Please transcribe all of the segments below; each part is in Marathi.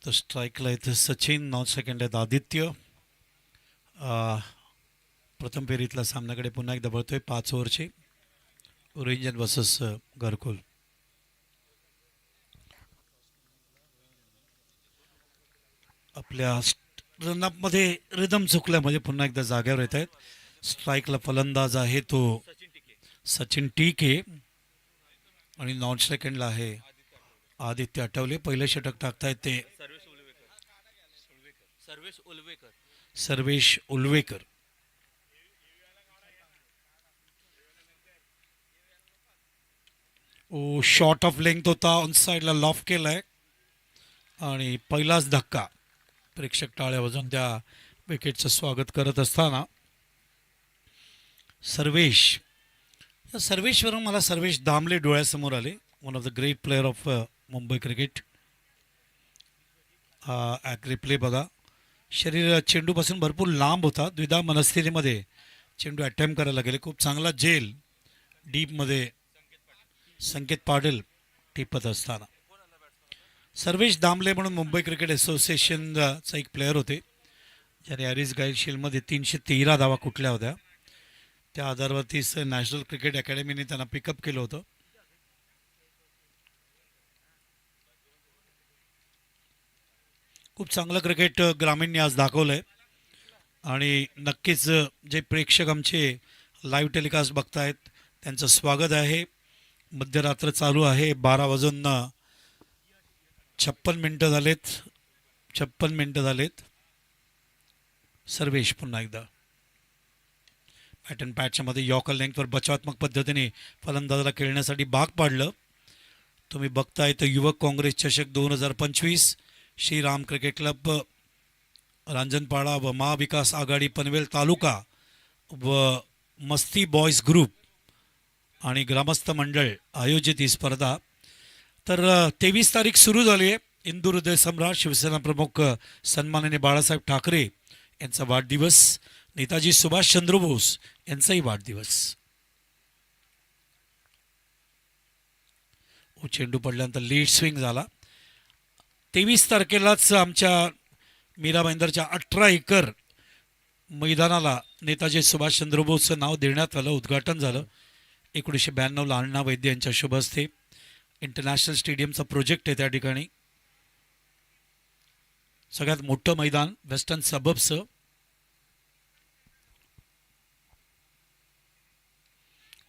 तर स्ट्राईकला इथे सचिन, नॉन सेकंड आहेत आदित्य. प्रथम फेरीतला सामन्याकडे पुन्हा एकदा बळतोय 5 ओव्हरची. ओरिंजन वर्सेस घरकुल. आपल्या रनअपमध्ये रिदम चुकल्यामध्ये पुन्हा एकदा जाग्यावर येत आहेत. स्ट्राईकला फलंदाज आहे तो सचिन टीके आणि नॉन सेकंडला आहे आदित्य आठवले. पहिले षटक टाकतायत ते सर्वेश उल्वेकर. ओ शॉर्ट ऑफ लेंथ होता, ऑन साईडला लॉफ केलाय आणि पहिलाच धक्का. प्रेक्षक टाळ्या वाजून त्या विकेटचं स्वागत करत असताना सर्वेश, या सर्वेशवरून मला सर्वेश दामले डोळ्यासमोर आले. One of the great player of Mumbai cricket. Replay बघा, शरीर चेंडूपासून भरपूर लांब होता. द्विधा मनस्थितीमध्ये चेंडू अटेम्प्ट करायला गेले. खूप चांगला जेल डीपमध्ये संकेत पाटील टिपत असताना. सर्वेश दामले म्हणून मुंबई क्रिकेट असोसिएशनचा एक प्लेअर होते, ज्याने हॅरिस गाईल शील्डमध्ये 313 धावा कुठल्या होत्या. त्या आधारावरतीच नॅशनल क्रिकेट अकॅडमीने त्यांना पिकअप केलं होतं. खूप चांगलं क्रिकेट ग्रामीणने आज दाखवलं आहे आणि नक्कीच जे प्रेक्षक आमचे लाईव्ह टेलिकास्ट बघतायत त्यांचं स्वागत आहे. मध्यरात्र चालू आहे. 12:56 झालेत. 56 झालेत. सर्वेश पुन्हा एकदा पॅटर्न पॅचच्या मध्ये यॉकर लेंथवर बचावात्मक पद्धतीने फलंदाजाला खेळण्यासाठी भाग पाडलं. तुम्ही बघताय तर युवक काँग्रेस चषक 2025 श्रीराम क्रिकेट क्लब रांजणपाडा व महाविकास आघाडी पनवेल तालुका व मस्ती बॉयज ग्रुप आणि ग्रामस्थ मंडळ आयोजित ही स्पर्धा. तर 23 तारीख सुरू झाली आहे. इंदूर हृदय सम्राट शिवसेना प्रमुख सन्माननीय बाळासाहेब ठाकरे यांचा वाढदिवस, नेताजी सुभाषचंद्र बोस यांचाही वाढदिवस. चेंडू पडल्यानंतर लीड स्विंग झाला. 23 तारखेलाच आमच्या मीरा भाईंदरच्या 18 एकर मैदानाला नेताजी सुभाषचंद्र बोसचं नाव देण्यात आलं. उद्घाटन झालं 1992ला अण्णा वैद्य यांच्या शुभ हस्ते. इंटरनॅशनल स्टेडियमचा प्रोजेक्ट आहे त्या ठिकाणी. सगळ्यात मोठं मैदान वेस्टर्न सबर्बचं.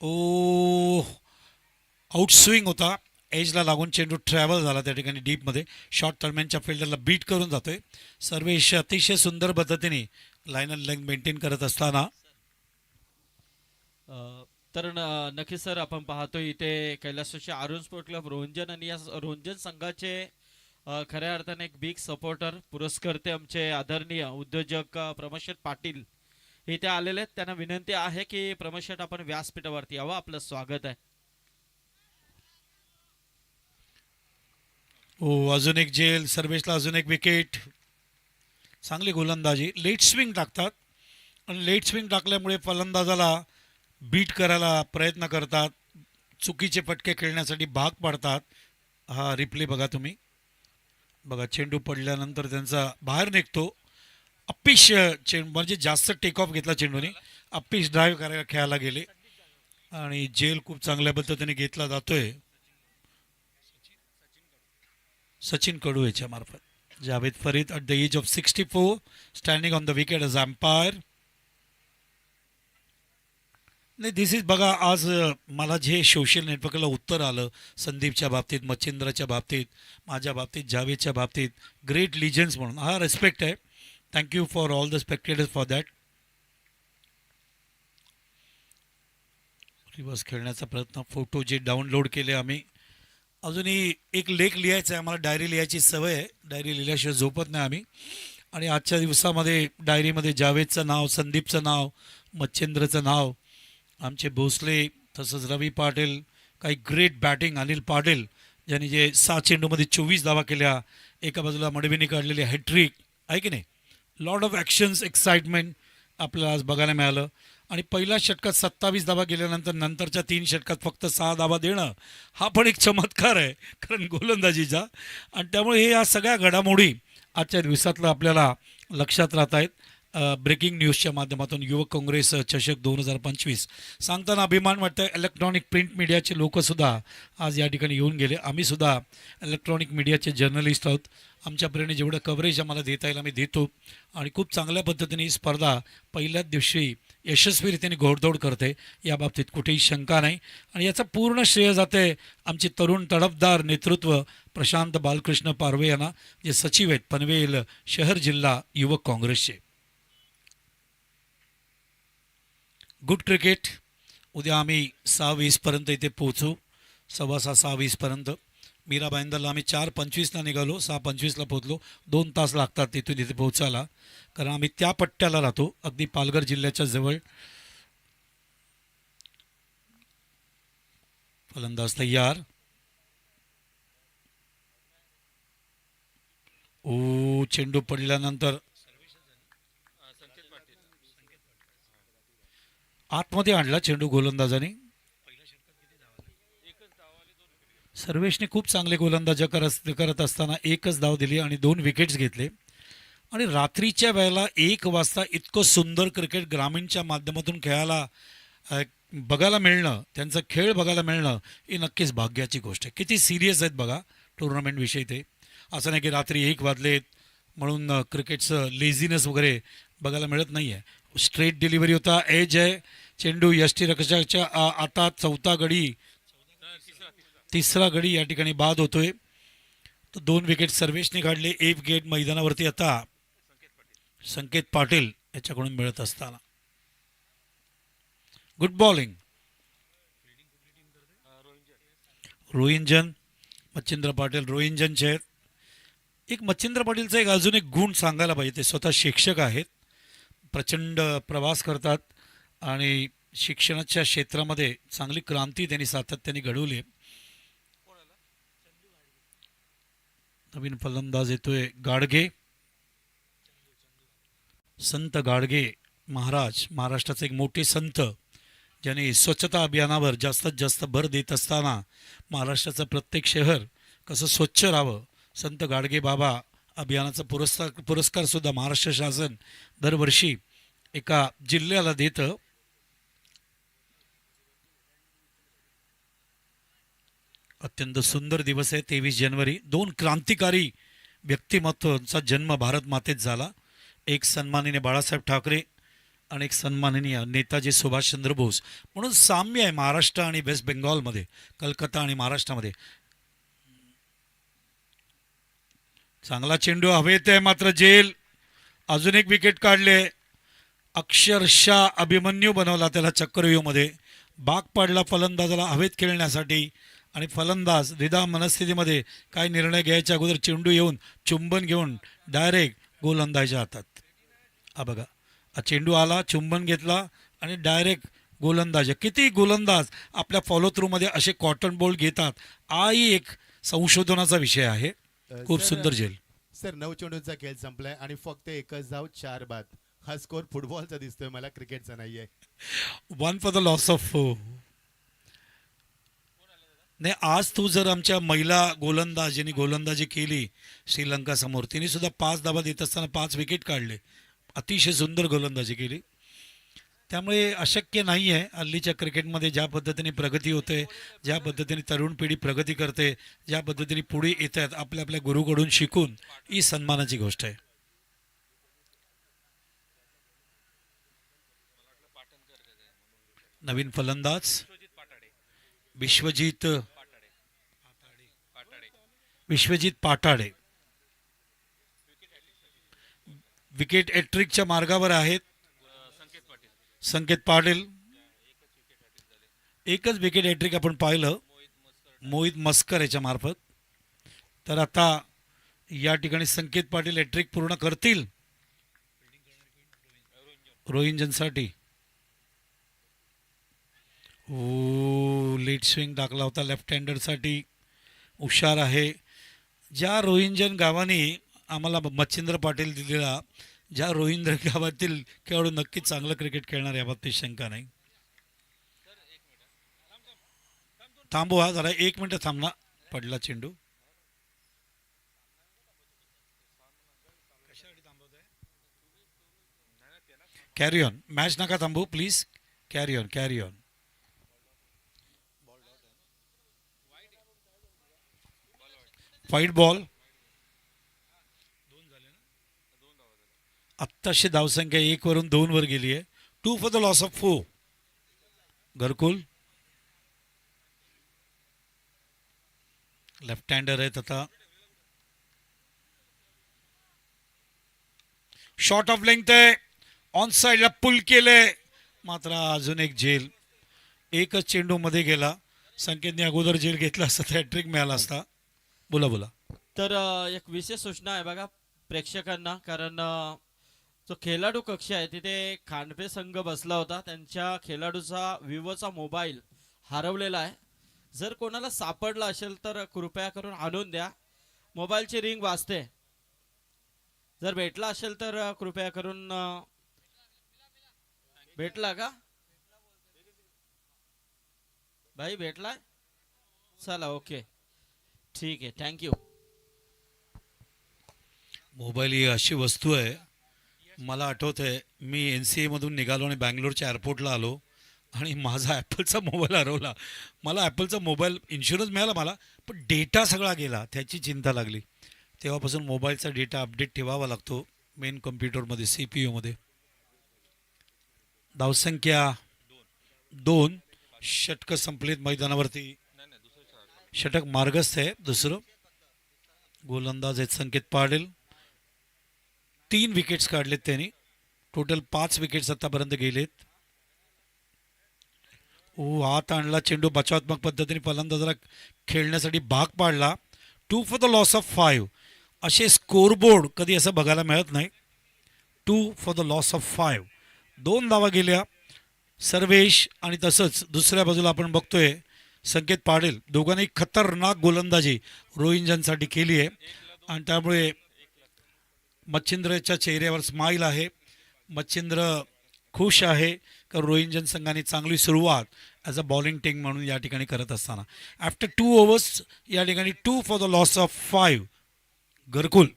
ओ आउट स्विंग होता. एजला लागून चेंडू ट्रॅव्हल झाला त्या ठिकाणी डीपमध्ये. शॉर्ट टर्मॅनच्या फिल्डरला बीट करून जातोय. सर्वेश अतिशय सुंदर पद्धतीने लाईन अँड लेंथ मेंटेन करत असताना. तर नक्कीच सर, आपण पाहतोय इथे कैलासवासी अरुण स्पोर्ट क्लब रोंजन आणि या रोंजन संघाचे खऱ्या अर्थाने एक बिग सपोर्टर पुरस्कर्ते आमचे आदरणीय उद्योजक प्रमोद पाटील इथे आलेले आहेत. त्यांना विनंती आहे की प्रमोद आपण व्यासपीठावरती यावं, आपलं स्वागत आहे. हो, अजून एक जेल. सर्वेशला अजून एक विकेट. चांगली गोलंदाजी. लेट स्विंग टाकतात आणि लेट स्विंग टाकल्यामुळे फलंदाजाला बीट करायला प्रयत्न करतात. चुकीचे फटके खेळण्यासाठी भाग पाडतात. हा रिप्ले बघा तुम्ही. बघा चेंडू पडल्यानंतर त्यांचा बाहेर निघतो. अप्पिश चेंडू म्हणजे जास्त टेक ऑफ घेतला चेंडूने. अप्पिश ड्राईव्ह करायला खेळायला गेले आणि जेल खूप चांगल्या पद्धतीने घेतला जातोय सचिन कडू याच्या मार्फत. Javed Farid at the age of 64 standing on the wicket as umpire. नाही, दिस इज बघा, आज मला जे सोशल नेटवर्कला उत्तर आलं संदीपच्या बाबतीत, मच्छिंद्राच्या बाबतीत, माझ्या बाबतीत, जावेदच्या बाबतीत, ग्रेट लिजन्स म्हणून, हा रेस्पेक्ट आहे. Thank you for all the spectators for that. Reverse खेळण्याचा प्रयत्न. फोटो जे डाउनलोड केले आम्ही. अजूनही एक लेख लिहायचा आहे आम्हाला. डायरी लिहायची सवय आहे. डायरी लिहिल्याशिवाय झोपत नाही आम्ही. आणि आजच्या दिवसामध्ये डायरीमध्ये जावेदचं नाव, संदीपचं नाव, मच्छिंद्रचं नाव, आमचे भोसले, तसंच रवी पाटील, काही ग्रेट बॅटिंग, अनिल पाटील ज्यांनी जे 7 चेंडूमध्ये 24 धावा केल्या, एका बाजूला मडवीने काढलेली हॅट्रिक आहे की नाही. लॉट ऑफ ॲक्शन्स, एक्साइटमेंट आपल्याला आज बघायला मिळालं. आणि पहिल्या षटकात 27 धावा गेल्यानंतर नंतरच्या 3 षटकात फक्त 6 धावा देणं हा पण एक चमत्कार आहे कारण गोलंदाजीचा. आणि त्यामुळे हे या सगळ्या घडामोडी आजच्या दिवसातलं आपल्याला लक्षात राहत आहेत. ब्रेकिंग न्यूजच्या माध्यमातून युवक काँग्रेस चषक 2025 सांगताना अभिमान वाटतं. इलेक्ट्रॉनिक प्रिंट मीडियाचे लोकसुद्धा आज या ठिकाणी येऊन गेले. आम्हीसुद्धा इलेक्ट्रॉनिक मीडियाचे जर्नलिस्ट आहोत. आमच्यापर्यंत जेवढं कव्हरेज आम्हाला देता येईल आम्ही देतो आणि खूप चांगल्या पद्धतीने ही स्पर्धा पहिल्याच दिवशी यशस्वीरित्याने घोडदौड करते, याबाबतीत कुठेही शंका नाही. आणि याचं पूर्ण श्रेय जाते आमचे तरुण तडफदार नेतृत्व प्रशांत बालकृष्ण पारवे यांना, जे सचिव आहेत पनवेल शहर जिल्हा युवक काँग्रेसचे. Good cricket. उद्या आम्ही 6:20 इथे पोहोचू, 6:15 मीरा भाईंदरला आम्ही 4:25 निघालो, 6:25 पोहोचलो. 2 तास लागतात तिथून इथे पोहोचायला, कारण आम्ही त्या पट्ट्याला राहतो अगदी पालघर जिल्ह्याच्या जवळ. फलंदाज तयार. ओ, चेंडू पडल्यानंतर आतमध्ये आणला चेंडू गोलंदाजाने. सर्वेशने खूप चांगले गोलंदाजी करत असताना एकच धाव दिली आणि 2 विकेट्स घेतले. आणि रात्रीच्या वेळेला 1 वाजता इतकं सुंदर क्रिकेट ग्रामीणच्या माध्यमातून खेळायला बघायला मिळणं, त्यांचा खेळ बघायला मिळणं ही नक्कीच भाग्याची गोष्ट आहे. किती सिरियस आहेत बघा टुर्नामेंटविषयी ते. असं नाही की रात्री 1 वाजलेत म्हणून क्रिकेटचं लेझीनेस वगैरे बघायला मिळत नाही आहे. स्ट्रेट डिलिव्हरी होता, एज आहे, चेंडू यष्टीरक्षकाच्या आता तिसरा गडी या ठिकाणी बाद होतोय. तर 2 विकेट सर्वेशने काढले. 1 विकेट मैदानावरती आता संकेत पाटील याच्याकडून मिळत असताना. Good bowling. रोहिंजन, मच्छिंद्र पाटील रोहिंजनचे आहेत. एक मच्छिंद्र पाटीलचा अजून एक गुण सांगायला पाहिजे, ते स्वतः शिक्षक आहेत, प्रचंड प्रवास करतात आणि शिक्षणाच्या क्षेत्रामध्ये चांगली क्रांती त्यांनी सातत्याने घडवली. नवीन फलंदाज येतोय गाडगे, संत गाडगे महाराज, महाराष्ट्राचे एक मोठे संत, ज्याने स्वच्छता अभियानावर जास्तीत जास्त भर देत असताना महाराष्ट्राचं प्रत्येक शहर कसं स्वच्छ राहावं, संत गाडगे बाबा अभियानाचा पुरस्कार सुद्धा महाराष्ट्र शासन दरवर्षी एका जिल्ह्याला देतं. अत्यंत सुंदर दिवस आहे 23 जानेवारी. 2 क्रांतिकारी व्यक्तिमत्वांचा जन्म भारत मातेत झाला. एक सन्माननीय बाळासाहेब ठाकरे आणि एक सन्माननीय नेताजी सुभाषचंद्र बोस. म्हणून साम्य आहे महाराष्ट्र आणि वेस्ट बेंगॉलमध्ये, कलकत्ता आणि महाराष्ट्रामध्ये. चांगला चेंडू हवेत आहे मात्र जेल. अजून एक विकेट काढले. अक्षरशः अभिमन्यू बनवला त्याला चक्रव्यूहमध्ये. बाग पाडला फलंदाजाला हवेत खेळण्यासाठी आणि फलंदाज द्विधा मनस्थितीमध्ये काय निर्णय घ्यायच्या अगोदर चेंडू येऊन चुंबन घेऊन डायरेक्ट गोलंदाजाच्या हातात. हा बघा, हा चेंडू आला, चुंबन घेतला आणि डायरेक्ट गोलंदाज. किती गोलंदाज आपल्या फॉलो थ्रूमध्ये असे कॉटन बॉल घेतात, हाही एक संशोधनाचा विषय आहे. खूप सुंदर झेल. सर 9 चेंडूंचा खेळ संपलाय आणि फक्त एकच धाव 4 बाद. हा स्कोर फुटबॉलचा दिसतोय मला, क्रिकेटचा नाहीये. 1 फॉर द लॉस ऑफ. नाही, आज तू जर आमच्या महिला गोलंदाजीने गोलंदाजी केली श्रीलंका समोर, तिने सुद्धा 5 धावा देत असताना 5 विकेट काढले. अतिशय सुंदर गोलंदाजी केली. त्यामुळे अशक्य नाही आहे हल्लीच्या क्रिकेटमध्ये ज्या पद्धतीने प्रगती होते, ज्या पद्धतीने तरुण पिढी प्रगती करते, ज्या पद्धतीने पुढे येत आहेत आपल्या आपल्या गुरुकडून शिकून, ही सन्मानाची गोष्ट आहे. नवीन फलंदाज विश्वजित पाटाडे विकेट हॅट्रिकच्या मार्गावर आहेत. संकेत पाटील एकच विकेट हॅट्रिक आपण पाहिलं मोहित मस्कर याच्या मार्फत. तर आता या ठिकाणी संकेत पाटील हॅट्रिक पूर्ण करतील रोहिंजनसाठी. ओ, लेट स्विंग टाकला होता लेफ्ट हँडरसाठी. हुशार आहे. ज्या रोहिंजन गावाने आम्हाला मच्छिंद्र पाटील दिलेला ज्या रोहिंद्र गावातील खेळाडू नक्कीच चांगलं क्रिकेट खेळणार याबाबतीत शंका नाही. थांबवा जरा, 1 मिनिट थांबना. पडला चेंडू. कॅरी ऑन, मॅच नका थांबू please. Carry on, carry on. White ball. आत्ताशी धावसंख्या 1 वरून 2 वर गेली आहे. 2 फॉर द लॉस ऑफ 4. घरकुल लेफ्ट हँडर आहेत आता. शॉर्ट ऑफ लेंथ आहे, ऑन साइडला पुल केले, मात्र अजून एक झेल. एकच चेंडू मध्ये गेला. संकेतने अगोदर झेल घेतला असता तर हॅट्रिक मिळाला असता. बोला बोला. तर एक विशेष सूचना आहे बघा प्रेक्षकांना, कारण जो खेळाडू कक्ष आहे तिथे खांडपे संघ बसला होता. त्यांच्या खेळाडूचा विवोचा मोबाईल हरवलेला आहे. जर कोणाला सापडला असेल तर कृपया करून आणून द्या. मोबाईलची रिंग वाजते. जर भेटला असेल तर कृपया करून भेटला का भाई? भेटलाय? चला ओके ठीक आहे, थँक्यू. मोबाईल ही अशी वस्तू आहे, मला आठवत आहे मी NCA मधून निघालो आणि बँगलोरच्या एअरपोर्टला आलो आणि माझा ॲपलचा मोबाईल हरवला. मला ॲपलचा मोबाईल इन्शुरन्स मिळाला मला, पण डेटा सगळा गेला, त्याची चिंता लागली. तेव्हापासून मोबाईलचा डेटा अपडेट ठेवावा लागतो मेन कम्प्युटरमध्ये, CPU मध्ये. धावसंख्या 2. षटकं संपलीत मैदानावरती. षटक मार्गस्थ आहे दुसरं. गोलंदाज आहेत संकेत पाटील. 3 विकेट्स काढलेत त्यांनी. टोटल 5 विकेट्स आतापर्यंत गेलेत. हात आणला, चेंडू बचावात्मक पद्धतीने फलंदाजाला खेळण्यासाठी भाग पाडला. 2 फॉर द लॉस ऑफ 5. असे स्कोरबोर्ड कधी असं बघायला मिळत नाही. 2 फॉर द लॉस ऑफ 5. 2 धावा गेल्या. सर्वेश आणि तसंच दुसऱ्या बाजूला आपण बघतोय संकेत पाटील, दोघांनी खतरनाक गोलंदाजी रोहिंग्यांसाठी केली आहे आणि त्यामुळे मच्छिंद्रच्या चेहऱ्यावर स्माईल आहे. मच्छिंद्र खुश आहे का रोहिंग्यन संघाने चांगली सुरुवात ॲज अ बॉलिंग टीम म्हणून या ठिकाणी करत असताना. आफ्टर 2 ओव्हर्स या ठिकाणी 2 फॉर द लॉस ऑफ 5. घरकुल.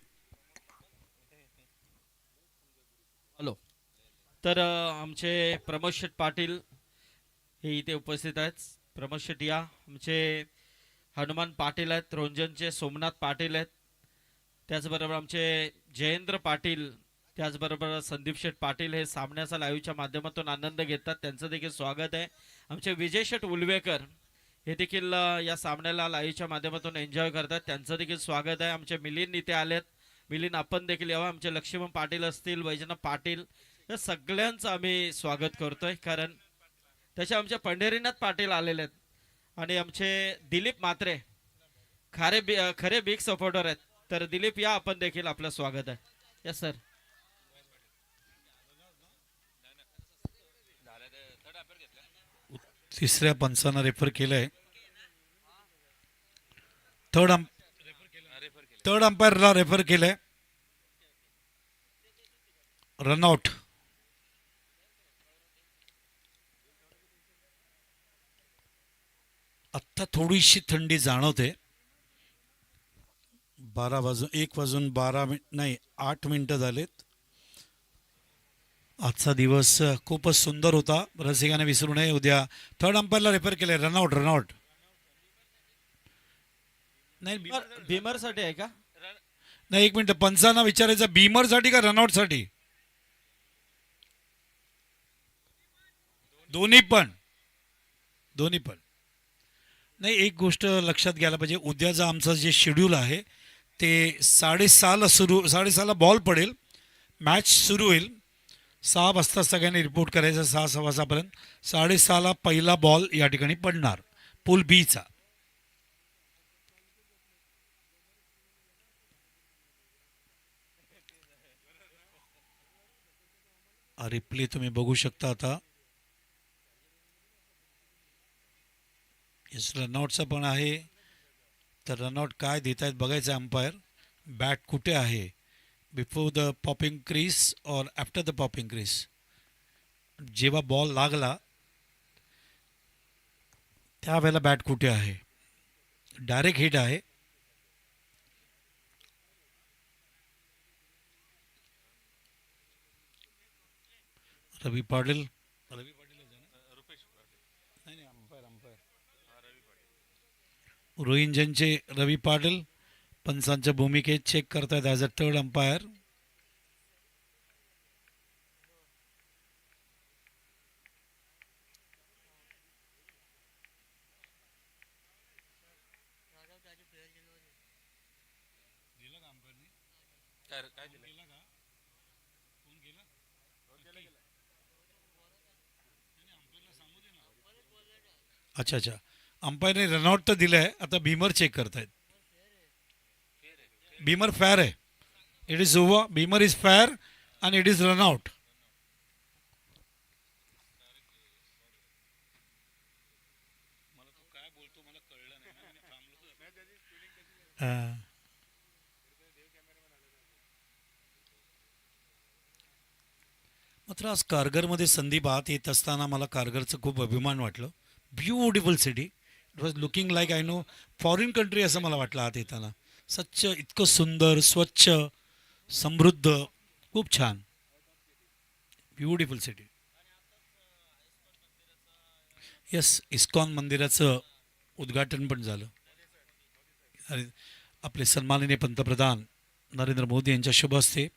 हॅलो. तर आमचे प्रमोद शेठ पाटील हे इथे उपस्थित आहेत. प्रमोद शेठ या. आमचे हनुमान पाटील आहेत, रोंजनचे सोमनाथ पाटील आहेत, त्याचबरोबर आमचे जयेंद्र पाटील, त्याचबरोबर संदीप शेठ पाटील हे सामन्याचा लाईव्हच्या माध्यमातून आनंद घेतात. त्यांचं देखील स्वागत आहे. आमचे विजय शेठ उलवेकर हे देखील या सामन्याला लाईव्हच्या माध्यमातून एन्जॉय करतात. त्यांचं देखील स्वागत आहे. आमचे मिलिंद इथे आलेत. मिलिंद आपण देखील यावं. आमचे लक्ष्मण पाटील असतील, वैजनाथ पाटील, या सगळ्यांचं आम्ही स्वागत करतोय, कारण त्याचे आमचे पंढरीनाथ पाटील आलेले आहेत आणि आमचे दिलीप म्हात्रे खरे बिग सपोर्टर आहेत. तर दिलीप या, आपण देखील आपलं स्वागत आहे. Yes sir. तिसऱ्या पंचांना रेफर केलंय. थर्ड अंपायरला रेफर केलंय. रनआउट. आत्ता थोडीशी थंडी जाणवते. 8 मिनिटं झालेत. आजचा दिवस खूपच सुंदर होता. रसिकाने विसरू नये. उद्या थर्ड अंपायरला रेफर केले. रनआउट. नाही भीमर साठी आहे का? नाही, 1 मिनिट. पंचांना विचारायचं बीमर साठी का रनआउट साठी? दोन्ही पण. नाही, एक गोष्ट लक्षात घ्यायला पाहिजे. उद्याचा आमचं जे शेड्यूल आहे ते 6:30ला बॉल पडेल, मॅच सुरू होईल. 6 वाजता सगळ्यांनी रिपोर्ट करायचं. 6:15पर्यंत. 6:30ला पहिला बॉल या ठिकाणी पडणार पूल बीचा. रिप्ले तुम्ही बघू शकता आता. रनआउटचा पण आहे. तर रनआउट काय देत आहेत बघायचं अंपायर. बॅट कुठे आहे? बिफोर द पॉपिंग क्रीज और आफ्टर द पॉपिंग क्रीज. जेव्हा बॉल लागला त्यावेळेला बॅट कुठे आहे. डायरेक्ट हिट आहे. रवी पाटील. रोहिंजनचे रवी पाटील पंचांच्या भूमिकेत चेक करतायत ॲज अ थर्ड अंपायर. अच्छा अच्छा. अंपायरने रनआउट तर दिलंय. आता भीमर चेक करतायत. भीमर फेअर आहे. It is over. Beamer is fair आणि इट इज रनआउट. मात्र आज कारगरमध्ये संदीप आत येत असताना मला कारगरचं खूप अभिमान वाटलं. Beautiful city. It was looking like I know foreign country असं मला वाटलं आत येताना. स्वच्छ, इतकं सुंदर, स्वच्छ, समृद्ध, खूप छान. Beautiful city. येस, इस्कॉन मंदिराचं उद्घाटन पण झालं. आणि आपले सन्माननीय पंतप्रधान नरेंद्र मोदी यांच्या शुभ हस्ते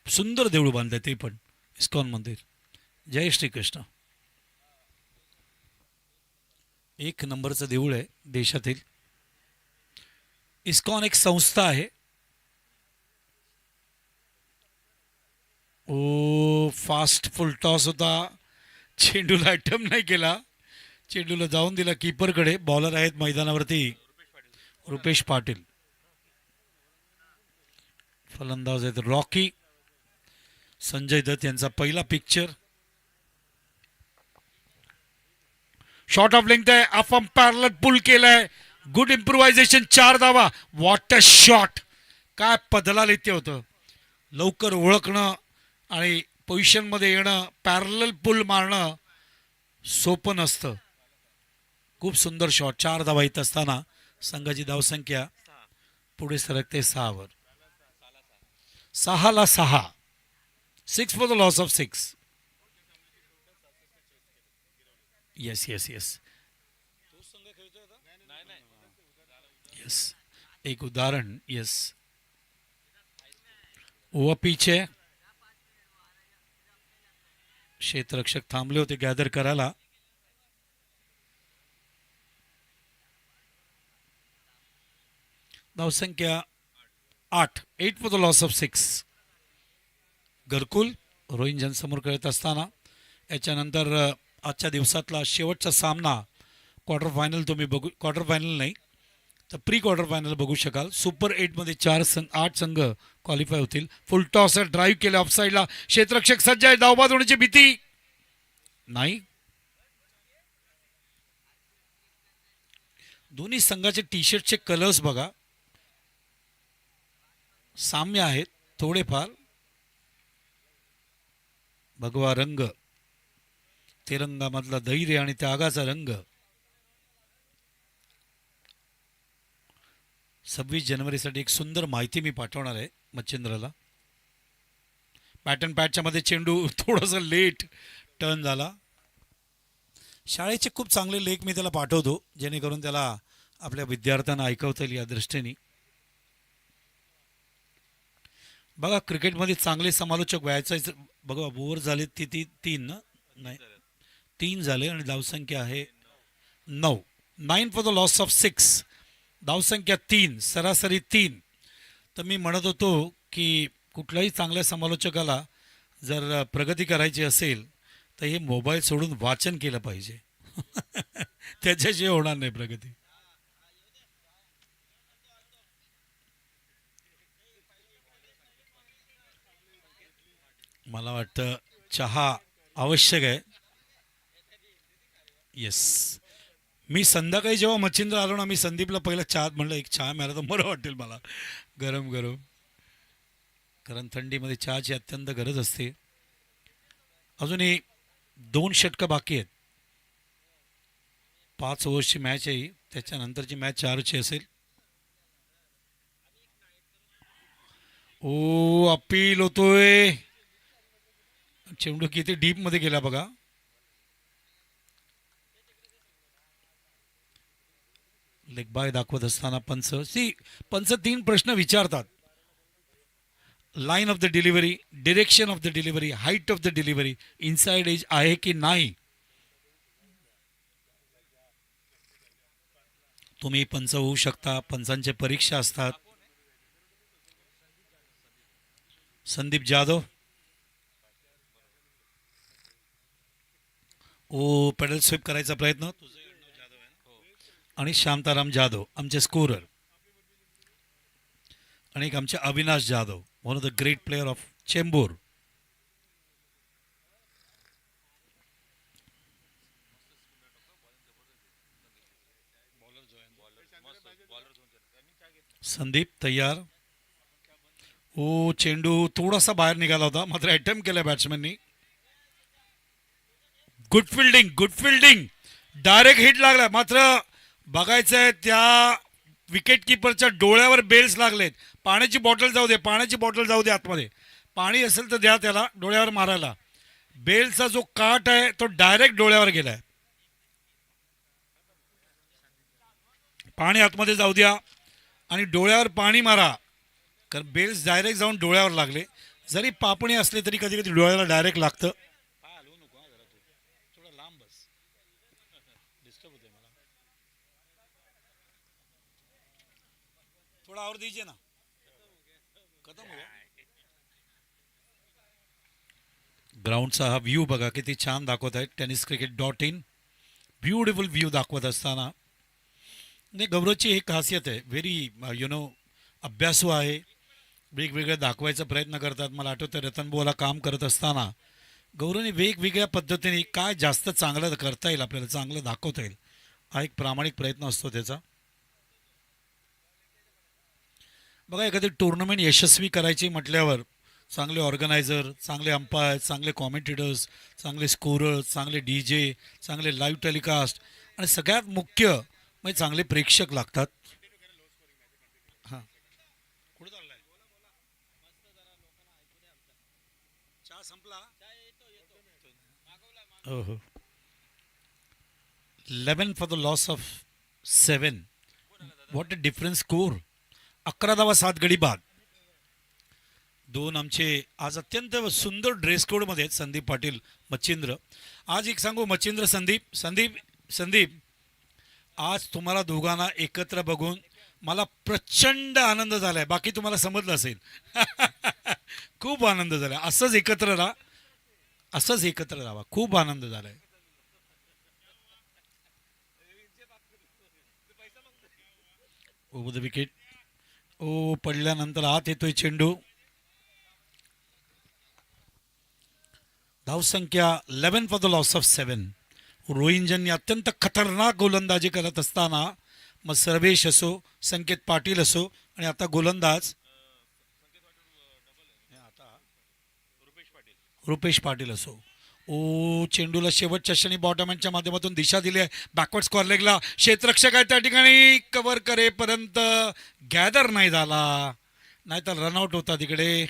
सुंदर देऊळ बांधलं ते पण इस्कॉन मंदिर. जय श्रीकृष्ण. एक नंबरचं देऊळ आहे देशातील. इस्कॉन एक संस्था आहे. ओ फास्ट फुल टॉस होता. चेंडूला अटेम्प्ट नाही केला. चेंडूला जाऊन दिला कीपरकडे. बॉलर आहेत मैदानावरती रुपेश पाटील. फलंदाज आहेत रॉकी. संजय दत्त यांचा पहिला पिक्चर. शॉर्ट ऑफ लेंथ आहे. ऑफ अंपायरला पुल केलाय. Good improvisation. 4 धावा. What a shot. काय पदला लिहिते होतं. लवकर ओळखणं आणि पोझिशनमध्ये येणं, पॅरलल पुल मारणं सोपं नसतं. खूप सुंदर शॉट. 4 धावा येत असताना संघाची धावसंख्या पुढे सरकते 6 वर. 6 ला 6. 6 for the loss of 6. Yes yes yes yes. एक उदाहरण. येस. ओव्हर पीछे क्षेत्ररक्षक थांबले होते गॅदर करायला. धावसंख्या 8. 8 फॉर द लॉस ऑफ 6. घरकुल रोहिंजन समोर खेळत असताना याच्यानंतर आजच्या दिवसातला शेवटचा सामना क्वार्टर फायनल तुम्ही बघू. क्वार्टर फायनल नाही तर प्री क्वार्टर फायनल बघू शकाल. सुपर 8मध्ये 8 संघ क्वालिफाय होतील. फुल टॉस ड्राईव्ह केले ऑफसाईडला. क्षेत्ररक्षक सज्ज आहे. धावबाद होण्याची भीती नाही. दोन्ही संघाचे टी शर्टचे कलर्स बघा, साम्य आहेत थोडेफार. भगवा रंग, तिरंगामधला धैर्य आणि त्यागाचा रंग. 26 जानेवारीसाठी एक सुंदर माहिती मी पाठवणार आहे मच्छिंद्रला. पॅटर्न पॅटच्या मध्ये चेंडू थोडासा लेट टर्न झाला. शाळेचे खूप चांगले लेख मी त्याला पाठवतो जेणेकरून त्याला आपल्या विद्यार्थ्यांना ऐकवता येईल या दृष्टीने. बघा क्रिकेटमध्ये चांगले समालोचक व्हायचं. बघा ओव्हर झाले ती 3 ना, नाही 3 झाले आणि धावसंख्या आहे 9. 9 फॉर द लॉस ऑफ 6. धावसंख्या 3, सरासरी 3. तर मी म्हणत होतो की कुठल्याही चांगल्या समालोचकाला जर प्रगती करायची असेल तर हे मोबाईल सोडून वाचन केलं पाहिजे. त्याच्याशिवाय होणार नाही प्रगती. मला वाटतं चहा आवश्यक आहे. येस. मी संध्याकाळी जेव्हा मच्छिंद्र आलो ना, मी संदीपला पहिला चहा म्हणलं एक चहा मिळाला तर बरं वाटेल मला गरम गरम. कारण थंडीमध्ये चहाची अत्यंत गरज असते. अजूनही 2 षटकं बाकी आहेत. 5 ओव्हर्सची मॅच आहे ही. त्याच्यानंतरची मॅच 4ची असेल. ओ अपील होतोय. चेंडू किती डीप मध्ये गेला बघा. लेग बाय दाखवत असताना पंच 3 प्रश्न विचारतात. Line of the delivery, direction of the delivery, height of the delivery, inside edge आहे की नाही. तुम्ही पंच होऊ शकता. पंचांचे परीक्षा असतात. संदीप जाधव. ओ पेडल स्वीप करायचा प्रयत्न. आणि शांताराम जाधव आमचे स्कोरर. आणि एक आमचे Avinash Jadhav, one of the great player of Chembur. Sandeep तयार. ओ चेंडू थोडासा बाहेर निघाला होता, मात्र अटेम्प्ट केला बॅट्समॅननी. Good fielding, good fielding. Direct hit लागला. मात्र बघायचं आहे त्या विकेट किपरच्या डोळ्यावर बेल्स लागलेत. पाण्याची बॉटल जाऊ दे, पाण्याची बॉटल जाऊ दे आतमध्ये. पाणी असेल तर द्या त्याला डोळ्यावर मारायला. बेलचा जो काट आहे तो डायरेक्ट डोळ्यावर गेलाय. पाणी आतमध्ये जाऊ द्या आणि डोळ्यावर पाणी मारा. कारण बेल्स डायरेक्ट जाऊन डोळ्यावर लागले. जरी पापणी असले तरी कधी कधी डोळ्याला डायरेक्ट लागतं. थोड़ा और दीजिए ना. खत्म हो गया. ग्राउंडचा हा व्ह्यू बघा किती छान दाखवत आहे. tenniscricket.in ब्युटिफुल व्ह्यू दाखवत असताना नाही, गौरवची एक खासियत आहे. व्हेरी अभ्यासू आहे. वेगवेगळं दाखवायचा प्रयत्न करतात. मला आठवतं रतनबुवाला काम करत असताना गौरवने वेगवेगळ्या पद्धतीने काय जास्त चांगलं करता येईल, आपल्याला चांगलं दाखवता येईल, हा एक प्रामाणिक प्रयत्न असतो त्याचा. बघा एखादी टुर्नामेंट यशस्वी करायची म्हटल्यावर चांगले ऑर्गनायझर, चांगले अंपायर, चांगले कॉमेंटेटर्स, चांगले स्कोरर्स, चांगले DJ, चांगले लाईव्ह टेलिकास्ट आणि सगळ्यात मुख्य म्हणजे चांगले प्रेक्षक लागतात. हां कुठे चाललाय? चहा संपला. हो हो. 11 for the loss of 7. What a difference score. 11 धावा 7 गडी बाद. 2 आमचे आज अत्यंत सुंदर ड्रेस कोडमध्ये आहेत. संदीप पाटील, मच्छिंद्र. आज एक सांगू मच्छिंद्र, संदीप संदीप संदीप आज तुम्हाला दोघांना एकत्र बघून मला प्रचंड आनंद झालाय. बाकी तुम्हाला समजलं असेल. खूप आनंद झाला. असंच एकत्र राहा, असंच एकत्र राहा. खूप आनंद झालाय. Over the wicket. ओ पडल्यानंतर आत येतोय चेंडू. धावसंख्या 11 फॉर द लॉस ऑफ 7. रोहिंजनने अत्यंत खतरनाक गोलंदाजी करत असताना मग सर्वेश असो, संकेत पाटील असो आणि आता गोलंदाज रुपेश पाटील असो. ओ चेंडूला शेवटच्या क्षणी बॉटमॅनच्या माध्यमातून दिशा दिली आहे. बॅकवर्ड स्क्वेअर लेगला क्षेत्ररक्षक आहे त्या ठिकाणी. कव्हर करेपर्यंत गॅदर नाही झाला, नाहीतर रनआउट होता तिकडे.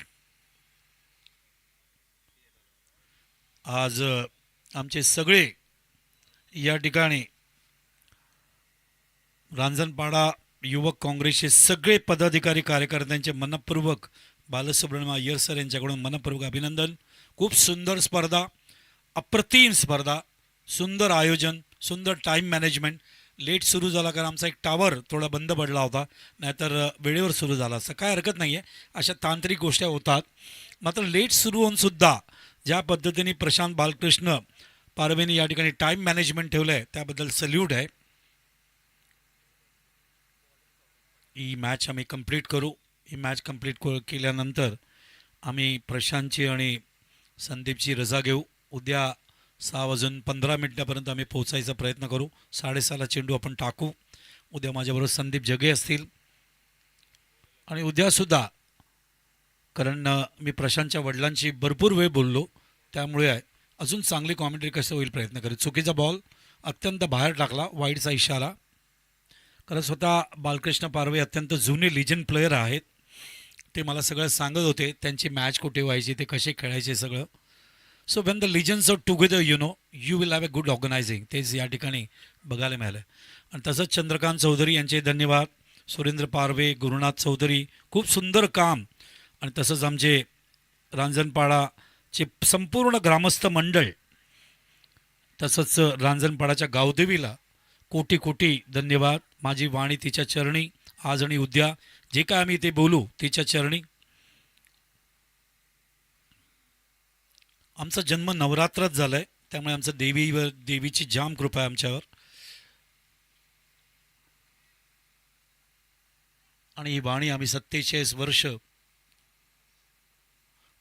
आज आमचे सगळे या ठिकाणी रांजणपाडा युवक काँग्रेसचे सगळे पदाधिकारी कार्यकर्त्यांचे मनपूर्वक बालसुब्रह्मण्यम अय्यर सर यांच्याकडून मनपूर्वक अभिनंदन. खूप सुंदर स्पर्धा, अप्रतिम स्पर्धा, सुंदर आयोजन, सुंदर टाईम मॅनेजमेंट. लेट सुरू झाला कारण आमचा एक टावर थोडा बंद पडला होता, नाहीतर वेळेवर सुरू झाला असं काय हरकत नाही आहे. अशा तांत्रिक गोष्टी होतात. मात्र लेट सुरू होऊनसुद्धा ज्या पद्धतीने प्रशांत बालकृष्ण पारवेने या ठिकाणी टाईम मॅनेजमेंट ठेवलं आहे त्याबद्दल सल्यूट आहे. ही मॅच आम्ही कंप्लीट करू. ही मॅच कंप्लीट केल्यानंतर आम्ही प्रशांतची आणि संदीपची रजा घेऊ. उद्या 6:15 आम्ही पोहोचायचा प्रयत्न करू. 6:30ला चेंडू आपण टाकू. उद्या माझ्याबरोबर संदीप जगे असतील आणि उद्यासुद्धा कारण मी प्रशांतच्या वडिलांशी भरपूर वेळ बोललो, त्यामुळे अजून चांगली कॉमेंट्री कसं होईल प्रयत्न करेल. चुकीचा बॉल अत्यंत बाहेर टाकला, वाईडचा इशारा. कारण स्वतः बालकृष्ण पारवे अत्यंत जुने लिजंड प्लेयर आहेत. ते मला सगळं सांगत होते, त्यांची मॅच कुठे व्हायची, ते कसे खेळायचे सगळं. So when the legends are together you will have a good organizing. तेच या ठिकाणी बघायला मिळालं. आणि तसंच चंद्रकांत चौधरी यांचे धन्यवाद. सुरेंद्र पारवे, गुरुनाथ चौधरी, खूप सुंदर काम. आणि तसंच आमचे रांजणपाडाचे संपूर्ण ग्रामस्थ मंडळ, तसंच रांजणपाडाच्या गावदेवीला कोटी कोटी धन्यवाद. माझी वाणी तिच्या चरणी आज आणि उद्या, जे काय आम्ही ते बोलू तिच्या चरणी. आमचा जन्म नवरात्रात झाला आहे, त्यामुळे आमचं देवीची जाम कृपा आहे आमच्यावर. आणि ही वाणी आम्ही 47 वर्ष.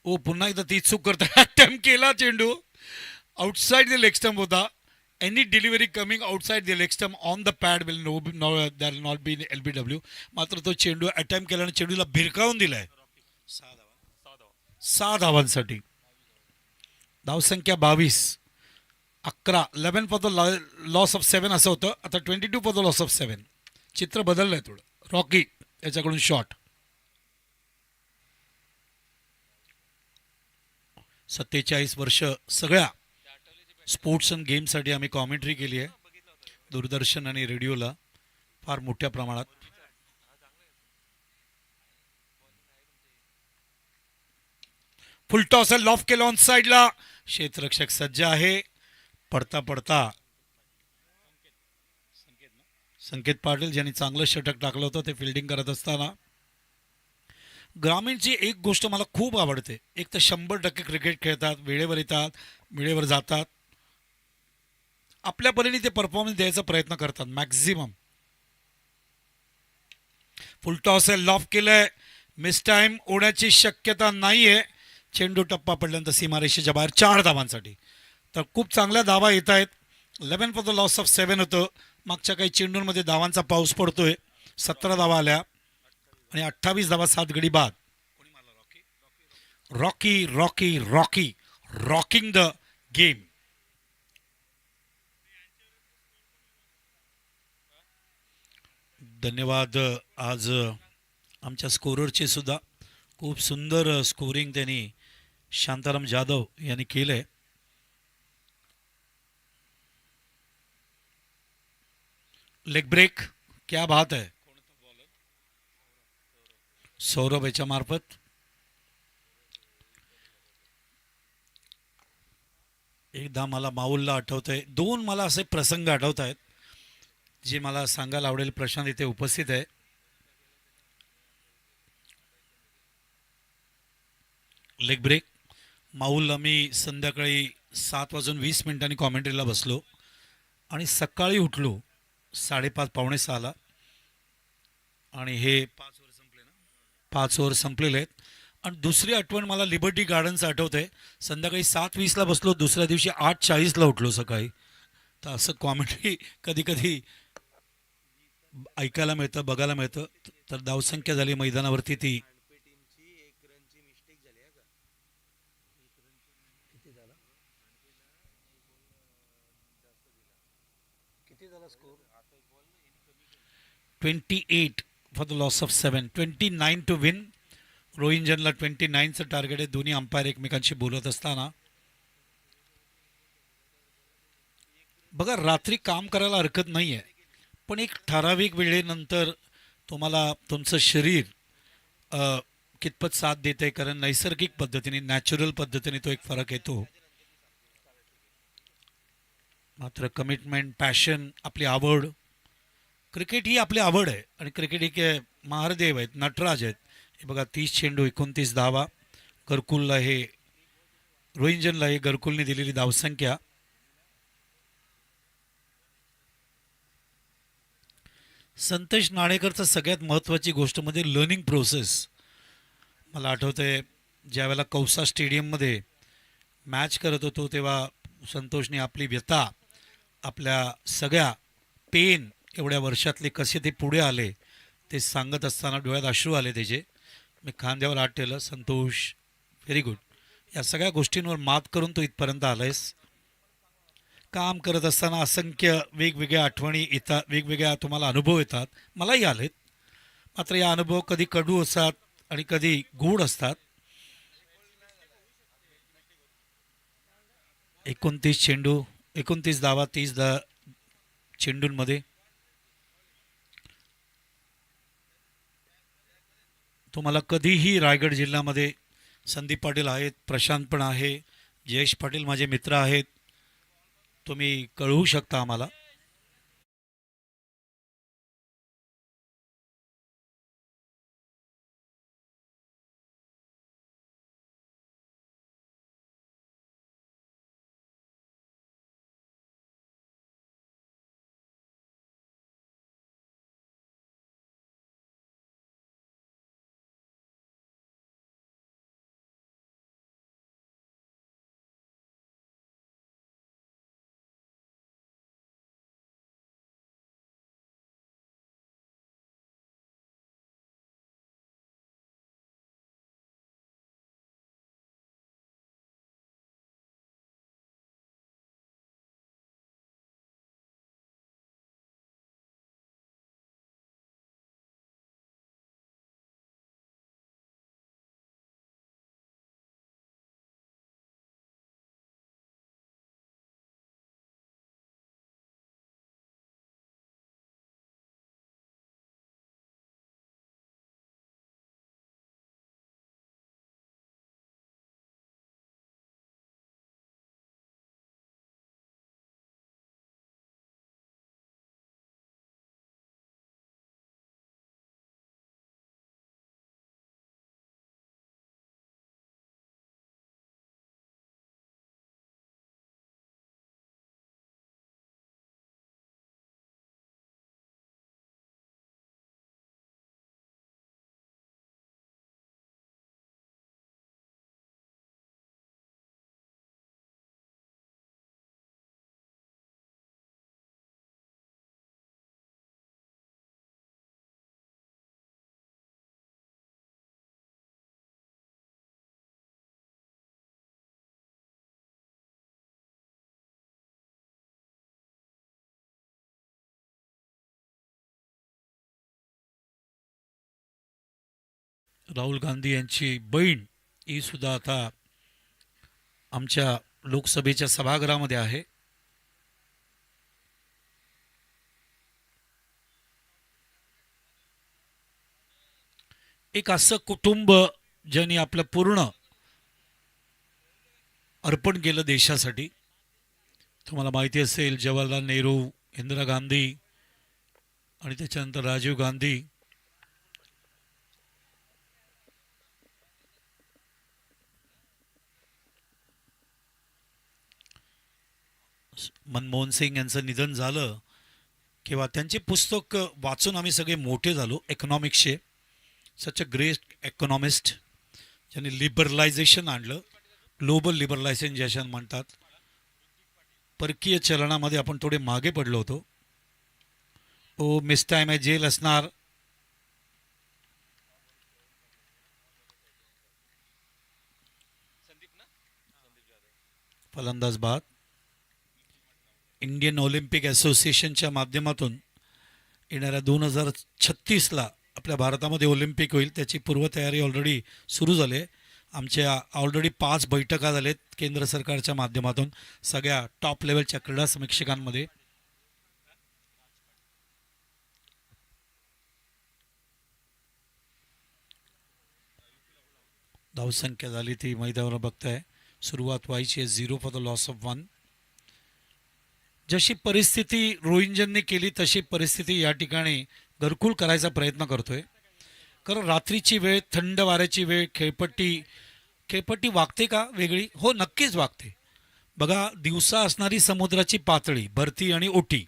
ओ पुन्हा एकदा ती चूक करता. अटेम्प्ट केला चेंडू, आउटसाइड द लेग स्टंप होता. Any delivery coming outside the leg stump on the pad will not be LBW. मात्र तो चेंडू अटेम्प्ट केला आणि चेंडूला भिरकावून दिलाय 6 धावांसाठी. धावसंख्या 22. 11 फॉर द लॉस ऑफ 7 असं होतं. आता 22 फॉर द लॉस ऑफ 7. चित्र बदललंय थोडं. रॉकी याच्याकडून शॉट. 47 वर्ष सगळ्या स्पोर्ट्स अँड गेमसाठी आम्ही कॉमेंट्री केली आहे, दूरदर्शन आणि रेडिओला फार मोठ्या प्रमाणात. फुलटॉस लॉफ केलं ऑन साईडला. क्षेत्ररक्षक सज्ज आहे. पडता पडता संकेत पाटील ज्यांनी चांगलं षटक टाकलं होतं ते फिल्डिंग करत असताना. ग्रामीणची एक गोष्ट मला खूप आवडते, एक तर 100% क्रिकेट खेळतात, वेळेवर येतात, वेळेवर जातात, आपल्या परीने ते परफॉर्मन्स द्यायचा प्रयत्न करतात मॅक्झिमम. फुलटॉस लॉफ केलंय. मिस टाइम होण्याची शक्यता नाहीये. चेंडू टप्पा पडल्यानंतर सीमारेषेच्या बाहेर 4 धावांसाठी. तर खूप चांगल्या धावा येत आहेत. 11 फॉर द लॉस ऑफ 7 होतं. मागच्या काही चेंडूंमध्ये धावांचा पाऊस पडतोय. 17 धावा आल्या आणि 28 धावा 7 गडी बाद. Rocky Rocky Rocky rocking the game. धन्यवाद. आज आमच्या स्कोररचे सुद्धा खूप सुंदर स्कोरिंग त्यांनी शांताराम जाधव यांनी केलंय. लेग ब्रेक, क्या बात है. सौरभ याच्या मार्फत. एकदा मला माऊलला आठवतंय, 2 मला असे प्रसंग आठवत आहेत जे मला सांगायला आवडेल. प्रशांत इथे उपस्थित आहे. Leg break. माऊलला मी संध्याकाळी 7:20 कॉमेंट्रीला बसलो आणि सकाळी उठलो 5:30 पावणे 6ला आणि हे 5 ओव्हर संपलेले आहेत. आणि दुसरी आठवण मला लिबर्टी गार्डनचं आठवत आहे. संध्याकाळी 7:20ला बसलो, दुसऱ्या दिवशी 8:40ला उठलो सकाळी. तर असं कॉमेंट्री कधी कधी ऐकायला मिळतं, बघायला मिळतं. तर धावसंख्या झाली मैदानावरती ती 28 for the loss of 7. 29 to win. रोहिंजनला 29चं टार्गेट आहे. दोन्ही अंपायर एकमेकांशी बोलत असताना. बघा, रात्री काम करायला हरकत नाही आहे, पण एक ठराविक वेळेनंतर तुम्हाला तुमचं शरीर कितपत साथ देते, कारण नैसर्गिक पद्धतीने, नॅचरल पद्धतीने तो एक फरक येतो. मात्र कमिटमेंट, पॅशन, आपली आवड, क्रिकेट ही आपली आवड आहे आणि क्रिकेट एक महारदेव आहेत, नटराज आहेत. हे बघा, 30 चेंडू 29 धावा. घरकुलला हे रोहिंजनला हे घरकुलने दिलेली धावसंख्या. संतोष नाणेकरचं सगळ्यात महत्त्वाची गोष्ट म्हणजे लर्निंग प्रोसेस. मला आठवतंय ज्यावेळेला कौसा स्टेडियममध्ये मॅच करत होतो तेव्हा संतोषने आपली व्यथा, आपल्या सगळ्या पेन, एवढ्या वर्षातले कसे ते पुढे आले ते सांगत असताना डोळ्यात अश्रू आले त्याचे. मी खांद्यावर हात ठेवलं. Santosh, very good. या सगळ्या गोष्टींवर मात करून तू इथपर्यंत आलायस. काम करत असताना असंख्य वेगवेगळ्या आठवणी येतात, वेगवेगळ्या तुम्हाला अनुभव येतात, मलाही आलेत. मात्र या अनुभव कधी कडू असतात आणि कधी गूढ असतात. 29 चेंडू, 29 धावा, 30 चेंडूंमध्ये. तुम्हाला कधीही रायगड जिल्ह्यामध्ये संदीप पाटील आहेत, प्रशांत पण आहे, जयेश पाटील माझे मित्र आहेत, तुम्ही कळवू शकता आम्हाला. राहुल गांधी यांची बहीण ही सुद्धा आता आमच्या लोकसभेच्या सभागृहामध्ये आहे. एक असं कुटुंब ज्यांनी आपलं पूर्ण अर्पण केलं देशासाठी. तुम्हाला माहिती असेल, जवाहरलाल नेहरू, इंदिरा गांधी आणि त्याच्यानंतर राजीव गांधी. मनमोहन सिंग यांचं निधन झालं किंवा त्यांचे पुस्तक वाचून आम्ही सगळे मोठे झालो इकॉनॉमिक्सचे. सच अ ग्रेट इकॉनॉमिस्ट ज्यांनी लिबरलायझेशन आणलं, ग्लोबल लिबरलायझेशन ज्याच्यानं म्हणतात. परकीय चलनामध्ये आपण थोडे मागे पडलो होतो. ओ मिस टाइम आहे, जेल असणार. फलंदाज बाद. इंडियन ऑलिम्पिक असोसिएशनच्या माध्यमातून येणाऱ्या 2036ला आपल्या भारतामध्ये ऑलिम्पिक होईल, त्याची पूर्वतयारी ऑलरेडी सुरू झाली आहे. आमच्या ऑलरेडी 5 बैठका झाल्यात केंद्र सरकारच्या माध्यमातून सगळ्या टॉप लेवलच्या क्रीडा समीक्षकांमध्ये. धावसंख्या झाली ती मैदानावर बघताय, सुरुवात व्हायची आहे 0 फॉर द लॉस ऑफ 1. जशी परिस्थिती रोहिंग्यांनी केली तशी परिस्थिती या ठिकाणी घरकुल करायचा प्रयत्न करतोय. कारण रात्रीची वेळ, थंड वाऱ्याची वेळ, खेळपट्टी वागते का वेगळी? हो, नक्कीच वागते. बघा, दिवसा असणारी समुद्राची पातळी, भरती आणि ओटी,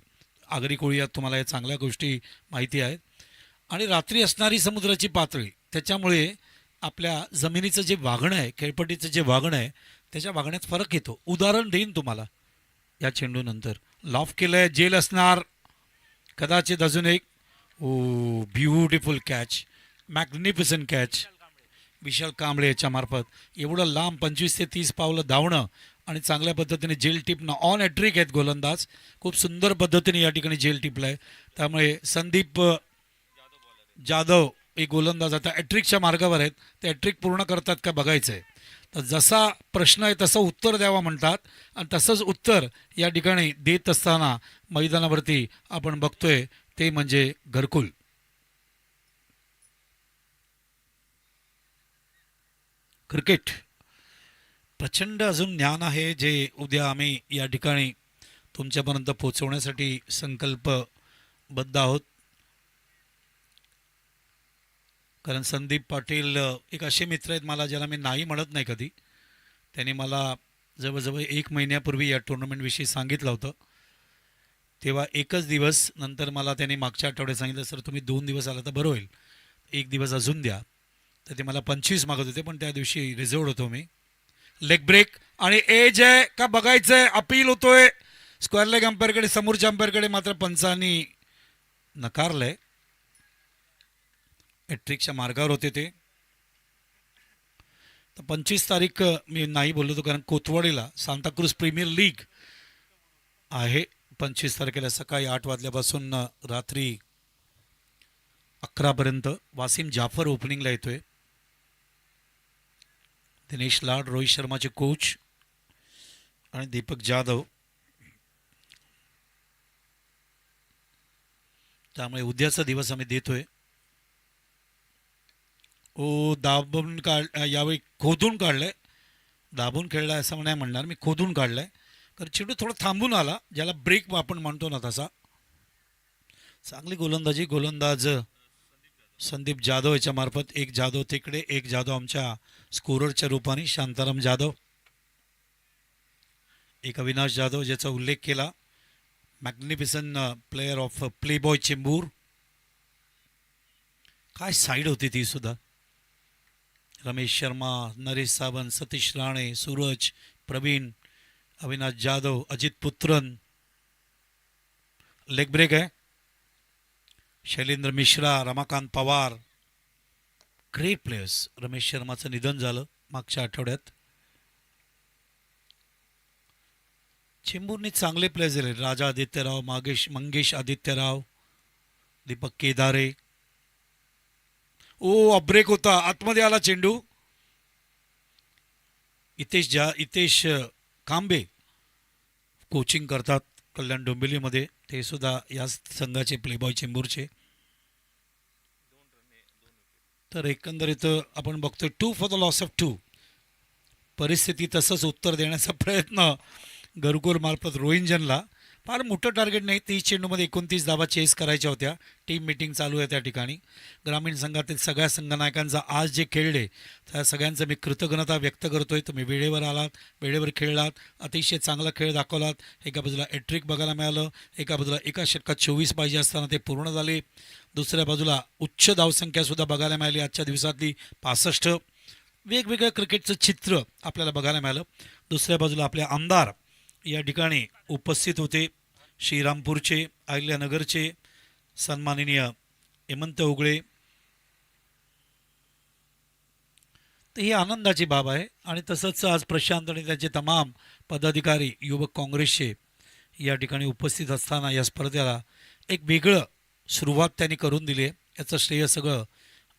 आगरी कोळीयात तुम्हाला या चांगल्या गोष्टी माहिती आहेत. आणि रात्री असणारी समुद्राची पातळी, त्याच्यामुळे आपल्या जमिनीचं जे वागणं आहे, खेळपट्टीचं जे वागणं आहे, त्याच्या वागण्यात फरक येतो. उदाहरण देईन तुम्हाला. या चेंडूनंतर लॉफ केलंय, जेल असणार कदाचित. अजून एक, ओ ब्युटिफुल कॅच, मॅग्निफिसंट कॅच. विशाल कांबळे याच्या मार्फत एवढं लांब 25 ते 30 पावलं धावणं आणि चांगल्या पद्धतीने जेल टिपणं. ऑन हॅट्रिक आहेत गोलंदाज, खूप सुंदर पद्धतीने या ठिकाणी जेल टिपलं आहे. त्यामुळे संदीप जाधव एक गोलंदाज आता हॅट्रिकच्या मार्गावर आहेत. ते हॅट्रिक पूर्ण करतात का बघायचं आहे. तर जसा प्रश्न आहे तसं उत्तर द्यावा म्हणतात आणि तसंच उत्तर या ठिकाणी देत असताना मैदानावरती आपण बघतोय ते म्हणजे घरकुल. क्रिकेट प्रचंड अजून ज्ञान आहे जे उद्या आम्ही या ठिकाणी तुमच्यापर्यंत पोहोचवण्यासाठी संकल्पबद्ध आहोत. कारण संदीप पाटील एक असे मित्र आहेत मला ज्याला मी नाही म्हणत नाही कधी. त्यांनी मला जवळजवळ 1 महिन्यापूर्वी या टुर्नामेंटविषयी सांगितलं होतं. तेव्हा एकच दिवस नंतर मला त्यांनी मागच्या आठवड्यात सांगितलं सर तुम्ही 2 दिवस आला तर बरं होईल, 1 दिवस अजून द्या. तर ते मला 25 मागत होते पण त्या दिवशी रिझर्वड होतो मी. लेग ब्रेक आणि एज आहे का बघायचंय. अपील होतोय स्क्वेअर लेग अंपायरकडे, समोरच्या अंपायरकडे, मात्र पंचांनी नकारलंय. हॅट्रिकच्या मार्गावर होते ते. तर 25 तारीख मी नाही बोललो होतो कारण कोथवाडीला सांताक्रूज प्रीमियर लीग आहे 25 तारखेला सकाळी 8 वाजल्यापासून रात्री 11 पर्यंत. वासिम जाफर ओपनिंगला येतोय. दिनेश लाड रोहित शर्माचे कोच आणि दीपक जाधव. त्यामुळे उद्याचा दिवस आम्ही देतोय. दाबून यावेळी खोदून काढलंय. दाबून खेळलाय असं नाही म्हणणार मी, खोदून काढलंय कारण चेंडू थोडा थांबून आला, ज्याला ब्रेक आपण म्हणतो ना तसा. चांगली गोलंदाजी. गोलंदाज संदीप जाधव याच्या मार्फत. एक जाधव तिकडे, एक जाधव आमच्या स्कोररच्या रूपाने शांताराम जाधव, एक अविनाश जाधव ज्याचा उल्लेख केला, magnificent player of Playboy Chembur. काय साईड होती ती सुद्धा. रमेश शर्मा, नरेश सावंत, सतीश राणे, सूरज, प्रवीण, अविनाश जाधव, अजित पुत्रन. लेग ब्रेक आहे. Shailendra Mishra, Ramakant Pawar, great players. रमेश शर्माचं निधन झालं मागच्या आठवड्यात. चेंबूरने चांगले प्लेयर्स दिले. राजा आदित्यराव, मंगेश आदित्यराव, दीपक केदारे. ब्रेक होता, आतमध्ये आला चेंडू. इतेश कांबे कोचिंग करतात कल्याण डोंबिवलीमध्ये. ते सुद्धा या संघाचे प्लेबॉय चेंबूरचे. तर एकंदरीत आपण बघतोय 2 फॉर द लॉस ऑफ 2. परिस्थिती तसंच उत्तर देण्याचा प्रयत्न घरकुल मार्फत रोहिंजनला. फार मोठं टार्गेट नाही. 30 चेंडूमध्ये 29 धावा चेस करायच्या होत्या. टीम मीटिंग चालू आहे त्या ठिकाणी. ग्रामीण संघातील सगळ्या संघनायकांचा आज जे खेळले त्या सगळ्यांचं मी कृतज्ञता व्यक्त करतोय. तुम्ही वेळेवर आलात, वेळेवर खेळलात, अतिशय चांगला खेळ दाखवलात. एका बाजूला हॅट्रिक बघायला मिळालं, एका बाजूला एका षटकात 24 पाहिजे असताना ते पूर्ण झाले. दुसऱ्या बाजूला उच्च धावसंख्यासुद्धा बघायला मिळाली आजच्या दिवसातली 65. वेगवेगळं क्रिकेटचं चित्र आपल्याला बघायला मिळालं. दुसऱ्या बाजूला आपले आमदार या ठिकाणी उपस्थित होते. श्रीरामपूरचे, अहिल्यानगरचे सन्माननीय हेमंत उगळे. तर ही आनंदाची बाब आहे. आणि तसंच आज प्रशांत आणि त्याचे तमाम पदाधिकारी युवक काँग्रेसचे या ठिकाणी उपस्थित असताना या स्पर्धेला एक वेगळं सुरुवात त्यांनी करून दिली आहे. याचं श्रेय सगळं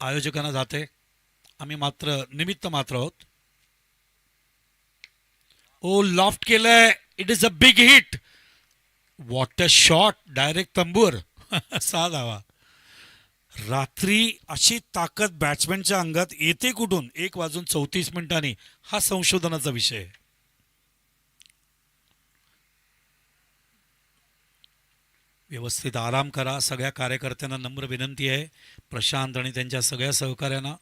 आयोजकांना जाते. आम्ही मात्र निमित्त मात्र आहोत. लॉफ्ट केलंय. It is a big hit. What a shot. Direct तंबूर. 6 धावा. रात्री अशी ताकद बॅट्समॅनच्या अंगात येते कुठून? 1:34 हा संशोधनाचा विषय आहे. व्यवस्थित आराम करा. सगळ्या कार्यकर्त्यांना नम्र विनंती आहे. प्रशांत आणि त्यांच्या सगळ्या सहकार्यांना,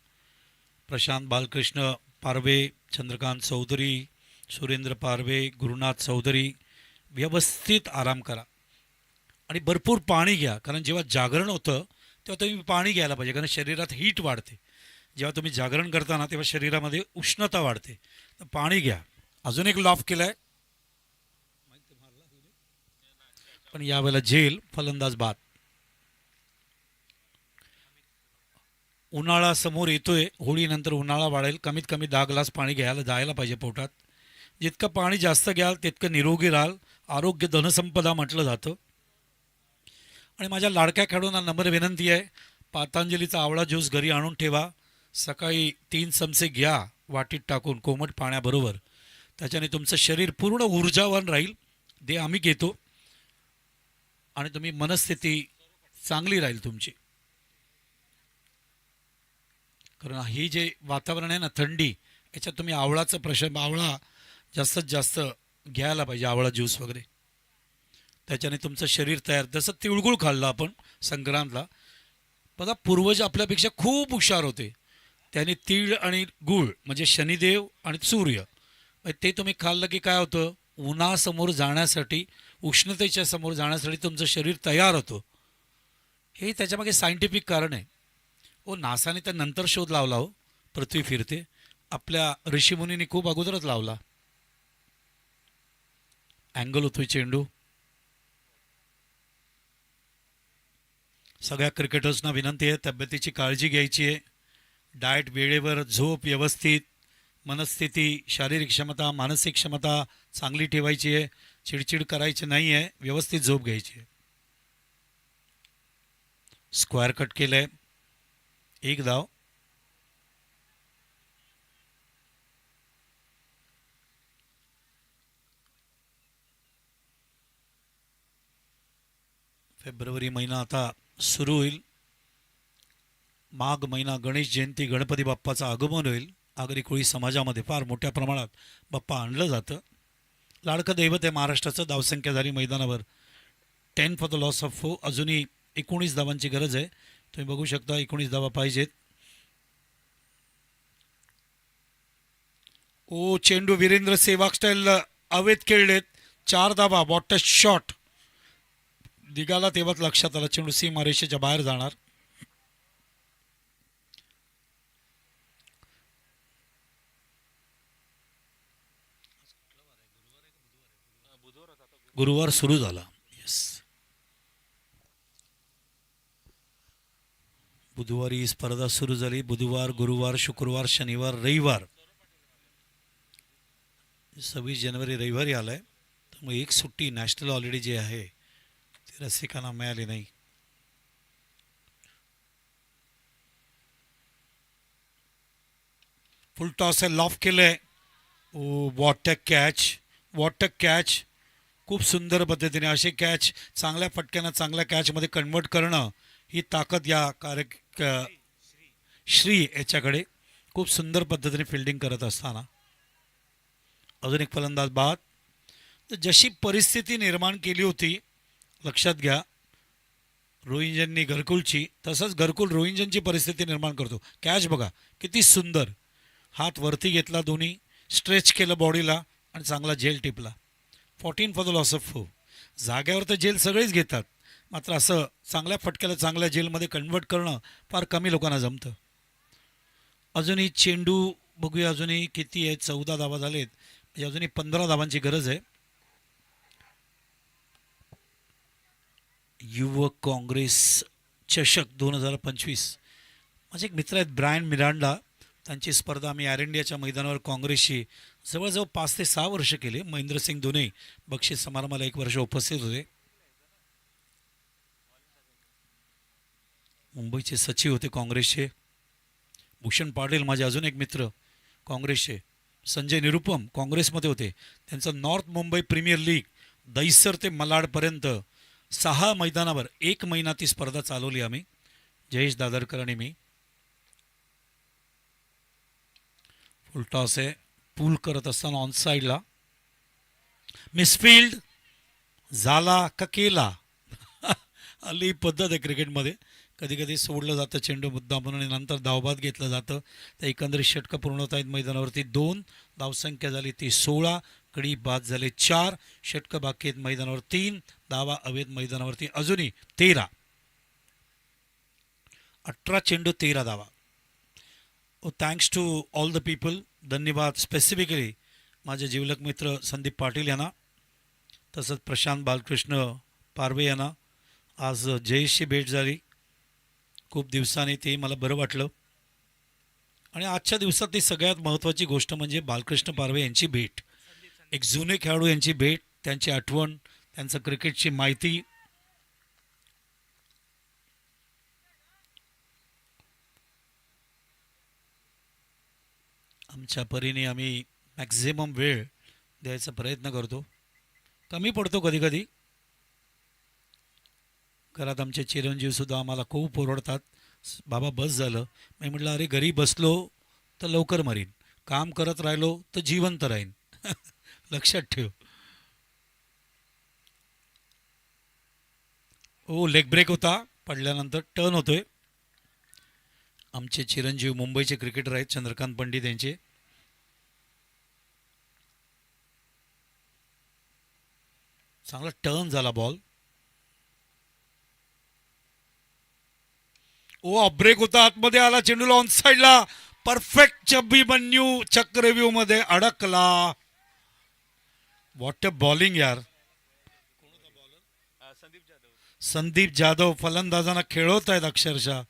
प्रशांत बालकृष्ण पारवे, चंद्रकांत चौधरी, सुरेंद्र पारवे, गुरुनाथ चौधरी, व्यवस्थित आराम करा आणि भरपूर पाणी घ्या. कारण जेव्हा जागरण होतं तेव्हा तुम्ही पाणी घ्यायला पाहिजे, कारण शरीरात हीट वाढते. जेव्हा तुम्ही जागरण करताना तेव्हा शरीरामध्ये उष्णता वाढते. तर पाणी घ्या. अजून एक लॉफ केलाय पण यावेळेला झेल. फलंदाज बाद. उन्हाळा समोर येतोय, होळीनंतर उन्हाळा वाढेल, कमीत कमी 10 ग्लास पाणी घ्यायला जायला पाहिजे पोटात. जितकं पाणी जास्त घ्याल तितकं निरोगी राहाल. आरोग्य धनसंपदा म्हटलं जातं. आणि माझ्या लाडक्या खेळाडूंना नम्र विनंती आहे, पतंजलीचा आवळा ज्यूस घरी आणून ठेवा. सकाळी 3 चमचे घ्या वाटीत टाकून कोमट पाण्याबरोबर. त्याच्याने तुमचं शरीर पूर्ण ऊर्जावान राहील. ते आम्ही घेतो आणि तुम्ही मनस्थिती चांगली राहील तुमची. कारण ही जे वातावरण आहे ना थंडी, याच्यात तुम्ही आवळा जास्तीत जास्त घ्यायला पाहिजे, आवळा ज्यूस वगैरे. त्याच्याने तुमचं शरीर तयार. जसं तिळगुळ खाल्लं आपण संक्रांतला, बघा पूर्वज आपल्यापेक्षा खूप हुशार होते. त्याने तीळ आणि गुळ म्हणजे शनिदेव आणि सूर्य ते तुम्ही खाल्लं की काय होतं, उन्हासमोर जाण्यासाठी, उष्णतेच्या समोर जाण्यासाठी तुमचं शरीर तयार होतं. हे त्याच्यामागे सायंटिफिक कारण आहे. नासाने तर नंतर शोध लावला हो, पृथ्वी फिरते. आपल्या ऋषीमुनींनी खूप अगोदरच लावला. अँगल होतोय चेंडू. सगळ्या क्रिकेटर्सना विनंती आहे, तब्येतीची काळजी घ्यायची आहे. डाएट वेळेवर, झोप व्यवस्थित, मनस्थिती, शारीरिक क्षमता, मानसिक क्षमता चांगली ठेवायची आहे. चिडचिड करायची नाही आहे, व्यवस्थित झोप घ्यायची आहे. स्क्वेअर कट केलंय, 1 धाव. फेब्रुवारी महिना आता सुरू होईल. माघ महिना, गणेश जयंती, गणपती बाप्पाचं आगमन होईल. आगरी कोळी समाजामध्ये फार मोठ्या प्रमाणात बाप्पा आणलं जातं. लाडकं दैवत आहे महाराष्ट्राचं. धावसंख्या झाली मैदानावर 10 फॉर द लॉस ऑफ 4. अजूनही 19 धावांची गरज आहे. तुम्ही बघू शकता 19 धावा पाहिजेत. चेंडू वीरेंद्र सेवाग स्टाईल अवेत खेळलेत. 4 धावा. What a shot. दिगाला तेव्हाच लक्षात आला चेंडू सीमारेषेच्या बाहेर जाणार. गुरुवार सुरू झाला. येस, बुधवारी ही स्पर्धा सुरू झाली. बुधवार, गुरुवार, शुक्रवार, शनिवार, रविवार. 26 जानेवारी रविवारी आलाय. त्यामुळे एक सुट्टी नॅशनल हॉलिडे जी आहे ती रसिकांना मिळाली नाही. फुल टॉस आहे, लॉफ केलंय. What a catch, what a catch. खूप सुंदर पद्धतीने असे कॅच चांगल्या फटक्यानं चांगल्या कॅचमध्ये कन्वर्ट करणं, ही ताकद या श्री याच्याकडे. खूप सुंदर पद्धतीने फिल्डिंग करत असताना अजून एक फलंदाज बाद. तर जशी परिस्थिती निर्माण केली होती, लक्षात घ्या, रोहिंजननी घरकुलची, तसंच घरकुल रोहिंजनची परिस्थिती निर्माण करतो. कॅच बघा किती सुंदर. हात वरती घेतला, दोन्ही स्ट्रेच केलं बॉडीला आणि चांगला झेल टिपला. 14 फॉर द लॉस ऑफ 4. जाग्यावर तर जेल सगळेच घेतात, मात्र असं चांगल्या फटक्याला चांगल्या जेलमध्ये कन्वर्ट करणं फार कमी लोकांना जमतं. अजूनही चेंडू बघूया, अजूनही किती आहेत, 14 धावा झालेत. म्हणजे अजूनही 15 धावांची गरज आहे. युवक काँग्रेस चषक 2025. माझे एक मित्र आहेत ब्रायन मिरांडा. त्यांची स्पर्धा आम्ही एअर इंडियाच्या मैदानावर काँग्रेसशी जवळजवळ 5 ते 6 वर्ष केले. महेंद्रसिंग धोनी बक्षीस समारंभाला 1 वर्ष उपस्थित होते. मुंबईचे सचिव होते काँग्रेसचे. भूषण पाटील माझे अजून एक मित्र काँग्रेसचे. संजय निरुपम काँग्रेसमध्ये होते. त्यांचं north Mumbai premier league Dahisar ते मलाडपर्यंत 6 मैदानावर 1 महिना ती स्पर्धा चालवली आम्ही, जयेश दादरकर आणि मी. फुल टॉस आहे, पूल करत असताना ऑन साईडला मिसफिल्ड झाला का केला. हल्ली पद्धत आहे क्रिकेटमध्ये, कधी कधी सोडलं जातं चेंडू मुद्दा म्हणून आणि नंतर धावबाद घेतलं जातं. तर एकंदरीत षटकं पूर्ण होत आहेत मैदानावरती. 2 धावसंख्या झाली ती 16, कडी बाद झाले 4, षटकं बाकी आहेत मैदानावर 3, धावा अवैध मैदानावरती अजूनही 13. 18 चेंडू 13 धावा. Thanks to all the people. धन्यवाद स्पेसिफिकली माझे जिवलक मित्र संदीप पाटील यांना, तसंच प्रशांत बालकृष्ण पारवे यांना. आज जयेशची भेट झाली खूप दिवसांनी, ते मला बरं वाटलं. आणि आजच्या दिवसातली सगळ्यात महत्त्वाची गोष्ट म्हणजे बालकृष्ण पारवे यांची भेट. एक जुने खेळाडू यांची भेट, त्यांची आठवण, त्यांचं क्रिकेटची माहिती. आमच्या परीने आम्ही मॅक्झिमम वेळ द्यायचा प्रयत्न करतो. कमी पडतो कधी कधी. घरात आमचे चिरंजीवसुद्धा आम्हाला खूप ओरडतात, बाबा बस झालं. मी म्हटलं अरे घरी बसलो तर लवकर मरीन, काम करत राहिलो तर जिवंत राहीन. लक्षात ठेव. ओ लेग ब्रेक होता, पडल्यानंतर टर्न होतोय. आमचे चिरंजीव मुंबईचे क्रिकेटर आहेत चंद्रकांत पंडित यांचे. चांगला टर्न झाला बॉल. ओ ब्रेक होता, आतमध्ये आला, चेंडूला ऑन साइडला परफेक्ट अभिमन्यू चक्रव्यूह मध्ये अडकला. व्हॉट अ बॉलिंग यार. संदीप जाधव फलंदाजांना खेळवत आहेत अक्षरशः.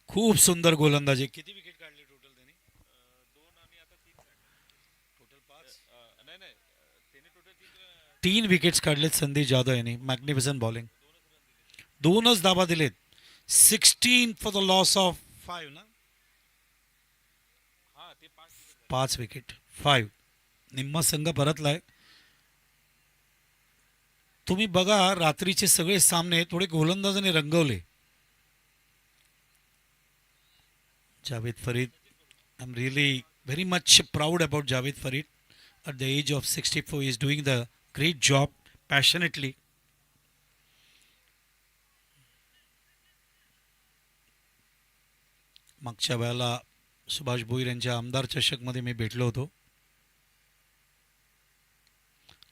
खूप सुंदर गोलंदाजी. किती विकेट काढले टोटल त्यांनी? तीन विकेट्स काढलेत संदीप जाधव यांनी. Magnificent bowling. दोनच धाबा दिलेत. 16 फॉर द लॉस ऑफ 5 ना. 5 विकेट 5. निम्मा संघ परतलाय. तुम्ही बघा रात्रीचे सगळे सामने थोडे गोलंदाजाने रंगवले. Javed Farid, I am really very much proud about Javed Farid. At the age of 64, he is doing the great job passionately. मागच्या वेळेला सुभाष भोईर यांच्या आमदार चषकमध्ये मी भेटलो होतो.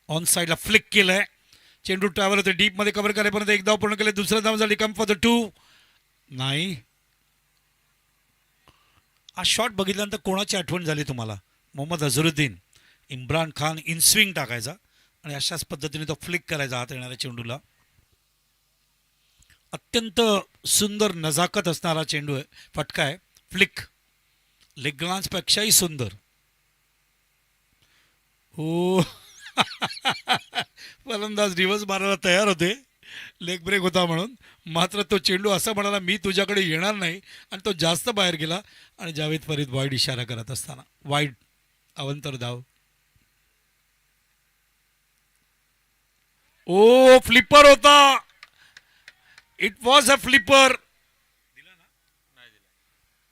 ऑन साइडला फ्लिक केलंय. चेंडू ट्रॅव्हल होते डीप मध्ये, कव्हर करायपर्यंत एक धाव पूर्ण केले. दुसऱ्या धावासाठी कम फॉर द 2. नाही. हा शॉट बघितल्यानंतर कोणाची आठवण झाली तुम्हाला? मोहम्मद अझरुद्दीन. इम्रान खान इन स्विंग टाकायचा आणि अशाच पद्धतीने तो फ्लिक करायचा हात येणाऱ्या चेंडूला. अत्यंत सुंदर नजाकत असणारा चेंडू आहे, फटका आहे. फ्लिक लेग ग्लान्स पेक्षाही सुंदर. हो. फलंदाज रिव्हर्स मारायला तयार होते, लेग ब्रेक होता म्हणून. मात्र तो चेंडू असा म्हणाला मी तुझ्याकडे येणार नाही आणि तो जास्त बाहेर गेला. आणि जावेद फरीद वाईड इशारा करत असताना वाईड अवंतर धाव. ओ फ्लिपर होता. It was a flipper.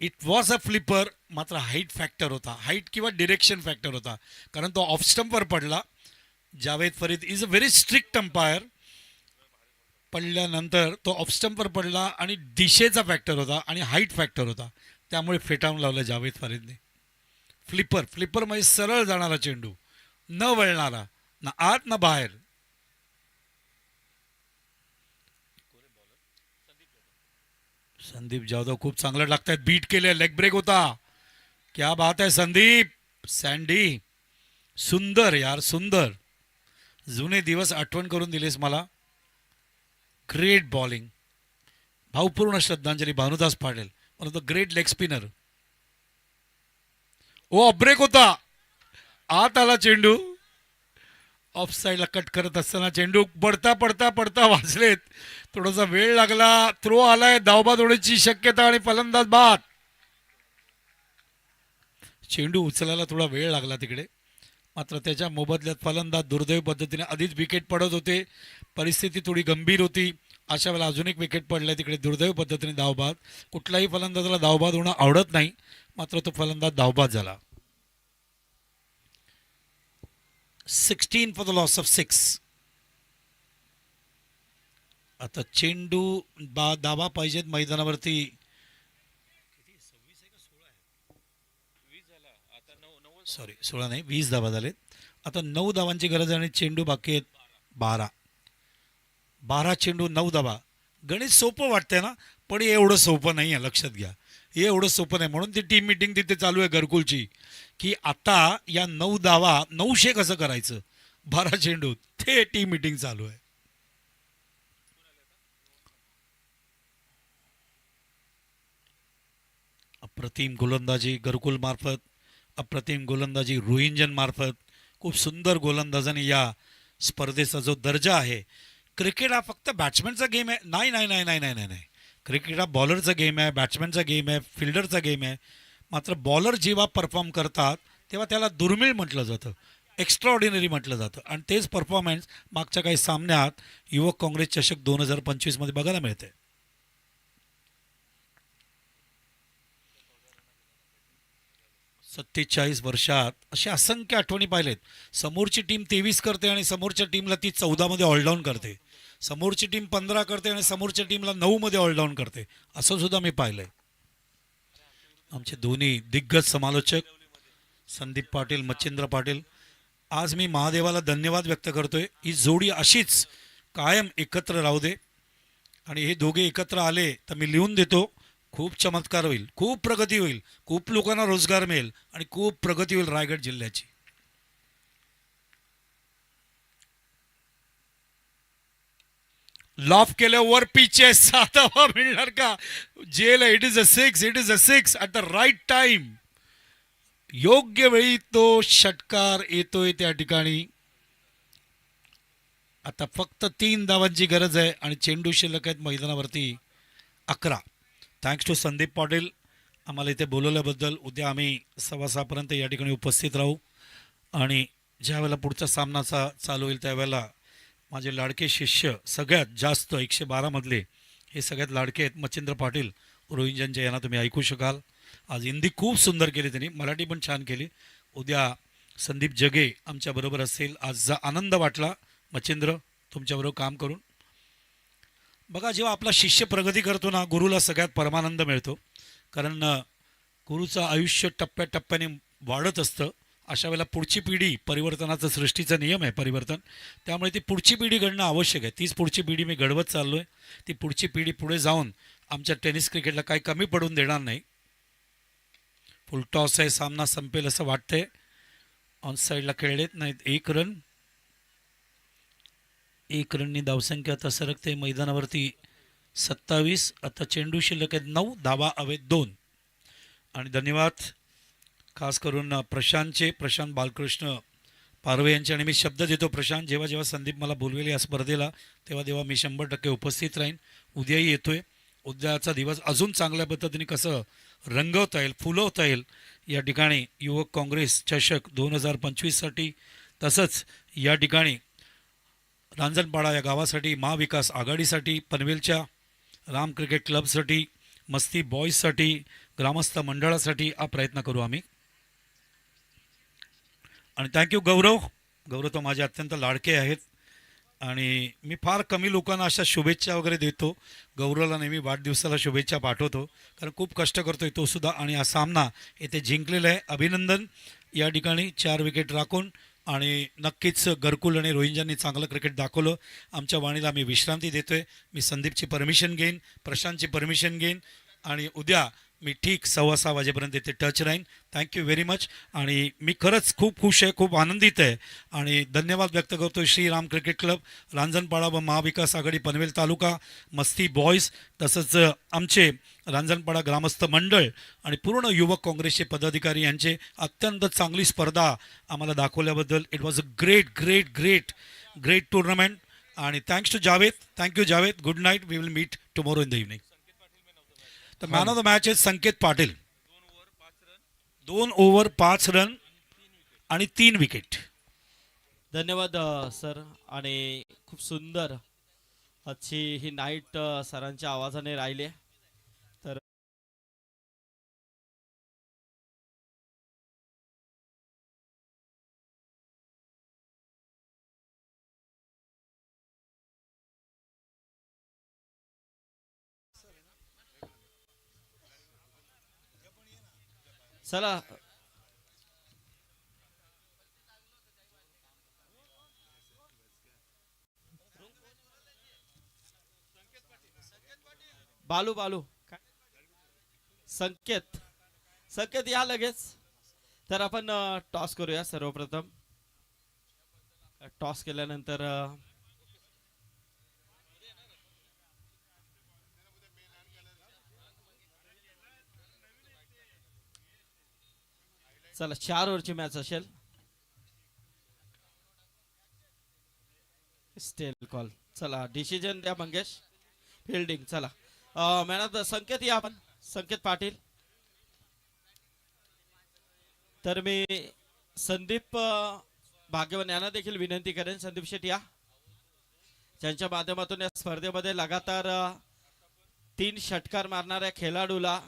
It was a flipper. मात्र हाईट फॅक्टर होता, हाईट किंवा डिरेक्शन फॅक्टर होता, कारण तो ऑफ स्टंपवर पडला. Javed Farid is a very strict umpire. पडल्यानंतर तो ऑफ स्टंपवर पडला आणि दिशेचा फॅक्टर होता आणि हाईट फॅक्टर होता, त्यामुळे फेटाळून लावलं जावेद फरीदने. फ्लिपर, फ्लिपर म्हणजे सरळ जाणारा चेंडू, न वळणारा, ना आत ना बाहेर. संदीप जाधव खूप चांगलं टाकतायत. बीट केले, लेग ब्रेक होता. क्या बात आहे संदीप. सँडी सुंदर यार, सुंदर. जुने दिवस आठवण करून दिलेस मला. Great bowling. भावपूर्ण श्रद्धांजली Bhanudas Patil, one of the great leg spinner. ओ ब्रेक होता, आत आला चेंडू. ऑफ साईडला कट करत असताना चेंडू पडता पडता पडता वाजलेत. थोडासा वेळ लागला. थ्रो आलाय, धावबाद होण्याची शक्यता आणि फलंदाज बाद. चेंडू उचलायला थोडा वेळ लागला तिकडे, मात्र त्याच्या मोबदल्यात फलंदाज दुर्दैवी पद्धतीने आधीच विकेट पडत होते. परिस्थिती थोडी गंभीर होती. अशा वेळेला अजून एक विकेट पडलाय तिकडे, दुर्दैवी पद्धतीने धावबाद. कुठल्याही फलंदाजाला धावबाद होणं आवडत नाही, मात्र तो फलंदाज धावबाद झाला. 16 फॉर द लॉस ऑफ 6. आता चेंडू धावा पाहिजेत मैदानावरती. सॉरी 16 नाही, 20 धावा झालेत. आता 9 धावांची गरज आहे आणि चेंडू बाकी आहेत 12. 12 चेंडू 9 धावा. गणित सोपं वाटतंय ना, पण एवढं सोपं नाही आहे, लक्षात घ्या. हे एवढं सोपं नाही. म्हणून ती टीम मिटिंग तिथे चालू आहे घरकुलची, की आता या 9 धावा 900 कसं करायचं 12 चेंडू, ते टीम मिटिंग चालू आहे. अप्रतिम गोलंदाजी घरकुल मार्फत, अप्रतिम गोलंदाजी रोहिंजन मार्फत, खूप सुंदर गोलंदाजाने या स्पर्धेचा जो दर्जा आहे. क्रिकेट हा फक्त बॅट्समॅनचा गेम आहे, नाही नाही नाही नाही नाही नाही नाही. क्रिकेट हा बॉलरचा गेम आहे, बॅट्समॅनचा गेम आहे, फिल्डरचा गेम आहे. मात्र बॉलर जेव्हा परफॉर्म करतात तेव्हा त्याला दुर्मिळ म्हटलं जातं, एक्स्ट्रा ऑर्डिनरी म्हटलं जातं. आणि तेच परफॉर्मन्स मागच्या काही सामन्यात युवक काँग्रेस चषक 2025मध्ये बघायला मिळते. सत्तेचाळीस वर्षात असे असंख्य आठवणी पाहिलेत. समोरची टीम 23 करते आणि समोरच्या टीमला ती 14मध्ये ऑलडाऊन करते. समोरची टीम 15 करते आणि समोरच्या टीमला 9मध्ये ऑलडाऊन करते. असं सुद्धा मी पाहिलंय. आमचे दोन्ही दिग्गज समालोचक संदीप पाटील, मच्छिंद्र पाटील, आज मी महादेवाला धन्यवाद व्यक्त करतोय. ही जोडी अशीच कायम एकत्र राहू दे. आणि हे दोघे एकत्र आले तर मी लिहून देतो, खूप चमत्कार होईल, खूप प्रगती होईल, खूप लोकांना रोजगार मिळेल आणि खूप प्रगती होईल रायगड जिल्ह्याची. लॉफ केल्यावर पिचे सातावा मिळणार का? जेल. It is a six, it is a six at the right time. योग्य वेळी तो षटकार येतोय त्या ठिकाणी. आता फक्त 3 धावांची गरज आहे आणि चेंडू शिल्लक आहेत मैदानावरती 11. थँक्स टू संदीप पाटील आम्हाला इथे बोलवल्याबद्दल. उद्या आम्ही 6:15 या ठिकाणी उपस्थित राहू. आणि ज्या वेळेला पुढचा सामनाचा चालू होईल त्यावेळेला माझे लाडके शिष्य सगळ्यात जास्त 112 मधले हे सगळ्यात लाडके आहेत मच्छिंद्र पाटील रोहिंजनचे, यांना तुम्ही ऐकू शकाल. आज हिंदी खूप सुंदर केली त्यांनी, मराठी पण छान केली. उद्या संदीप जगे आमच्याबरोबर असतील. आजचा आनंद वाटला मच्छिंद्र तुमच्याबरोबर काम करून. बघा, जेव्हा आपला शिष्य प्रगती करतो ना, गुरुला सगळ्यात परमानंद मिळतो. कारण गुरुचं आयुष्य टप्प्याटप्प्याने वाढत असतं. अशा वेळेला पुढची पिढी, परिवर्तनाचा सृष्टीचा नियम आहे परिवर्तन, त्यामुळे ती पुढची पिढी घडणं आवश्यक आहे. तीच पुढची पिढी मी घडवत चाललो आहे. ती पुढची पिढी पुढे जाऊन आमच्या टेनिस क्रिकेटला काही कमी पडून देणार नाही. फुल टॉस आहे, सामना संपेल असं वाटतंय. ऑन साईडला खेळलेत नाहीत. 1 रन, 1 रननी धावसंख्या आता सरकते मैदानावरती 27. आता चेंडू शिल्लक आहेत 9, धावा हवेत 2. आणि धन्यवाद खास करून प्रशांत बालकृष्ण पारवे यांचे. आणि मी शब्द देतो प्रशांत, जेव्हा जेव्हा संदीप मला बोलवेल या स्पर्धेला तेव्हा तेव्हा मी 100% उपस्थित राहीन. उद्याही येतोय. उद्याचा दिवस अजून चांगल्या पद्धतीने कसं रंगवता येईल, फुलवता येईल या ठिकाणी युवक काँग्रेस चषक 2025साठी, तसंच या ठिकाणी रांजणपाडा या गावासाठी, महाविकास आघाडीसाठी, पनवेलच्या राम क्रिकेट क्लबसाठी, मस्ती बॉईजसाठी, ग्रामस्थ मंडळासाठी हा प्रयत्न करू आम्ही. आणि थँक्यू गौरव. गौरव तो माझे अत्यंत लाडके आहेत आणि मी फार कमी लोकांना अशा शुभेच्छा वगैरे देतो. गौरवला नेहमी वाढदिवसाला शुभेच्छा पाठवतो कारण खूप कष्ट करतोय तो सुद्धा. आणि हा सामना येथे जिंकलेला आहे. अभिनंदन या ठिकाणी 4 विकेट राखून. आणि नक्कीच घरकुल आणि रोहिंजांनी चांगलं क्रिकेट दाखवलं. आमच्या वाणीला आम्ही विश्रांती देतोय. मी संदीपची परमिशन घेईन, प्रशांतची परमिशन घेईन आणि उद्या मी ठीक 6:15 वाजेपर्यंत इथे टच राहीन. Thank you very much. आणि मी खरंच खूप खुश आहे, खूप आनंदित आहे आणि धन्यवाद व्यक्त करतो श्रीराम क्रिकेट क्लब, रांजणपाडा व महाविकास आघाडी पनवेल तालुका, मस्ती बॉईज, तसंच आमचे रांजणपाडा ग्रामस्थ मंडळ आणि पूर्ण युवक काँग्रेसचे पदाधिकारी यांचे अत्यंत चांगली स्पर्धा आम्हाला दाखवल्याबद्दल. It was a great great great great tournament. आणि thanks to Javed. Thank you Javed. Good night. We will meet tomorrow in the evening. The man of the match is Sanket Patil. 2 over 5 run आणि 3 विकेट. धन्यवाद सर. आणि खूप सुंदर आजची ही नाईट सरांच्या आवाजाने राहिली. तर चला, बालू बालू संकेत संकेत या लगेच. तर आपण टॉस करूया. सर्वप्रथम टॉस केल्यानंतर चला 4 ओव्हरची मॅच असेल. स्टेल कॉल. चला डिसिजन द्या मंगेश. फिल्डिंग चला. मॅन ऑफ द संकेत या आपण. संकेत पाटील. तर मी संदीप भाग्यवान यांना देखील विनंती करेन. संदीप शेट्टी या, ज्यांच्या माध्यमातून या स्पर्धेमध्ये लगातार 3 षटकार मारणाऱ्या खेळाडूला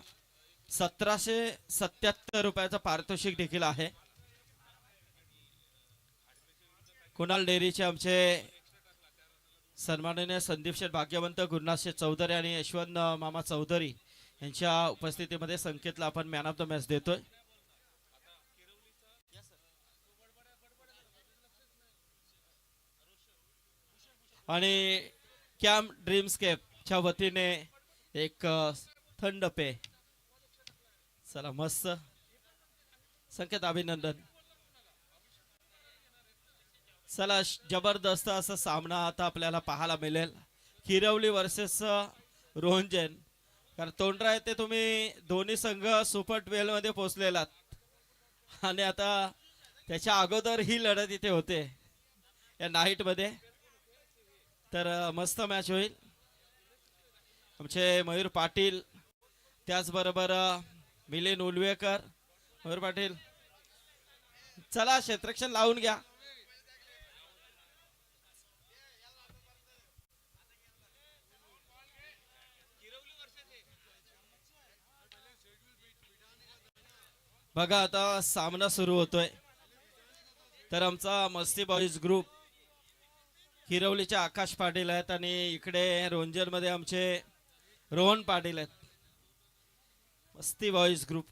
1777 रुपयाचं पारितोषिक देखील आहे. कुणाल डेअरीचे आमचे सन्माननीय संदीप शेठ भाग्यवंत, गुरुनाथ शेठ चौधरी आणि यशवंत मामा चौधरी यांच्या उपस्थितीमध्ये संकेतला आपण मॅन ऑफ द मॅच देतोय. आणि कॅम्प ड्रीमस्केपच्या वतीने एक थंड पे. चला मस्त. संकेत अभिनंदन. चला जबरदस्त असा सामना आता आपल्याला पाहायला मिळेल. किरवली वर्सेस रोहन जैन. कारण तोंडराय ते तुम्ही दोन्ही संघ सुपर 12 मध्ये पोहोचलेलात आणि आता त्याच्या अगोदर ही लढत इथे होते या नाईट मध्ये. तर मस्त मॅच होईल. आमचे मयूर पाटील, त्याचबरोबर मिलिंद उलवेकर. मयूर पाटील चला क्षेत्ररक्षण लावून घ्या. बघा आता सामना सुरू होतोय. तर आमचा मस्ती बॉईज ग्रुप हिरवलीचे आकाश पाटील आहेत आणि इकडे रोंजर मध्ये आमचे रोहन पाटील आहेत. मस्ती बॉईज ग्रुप.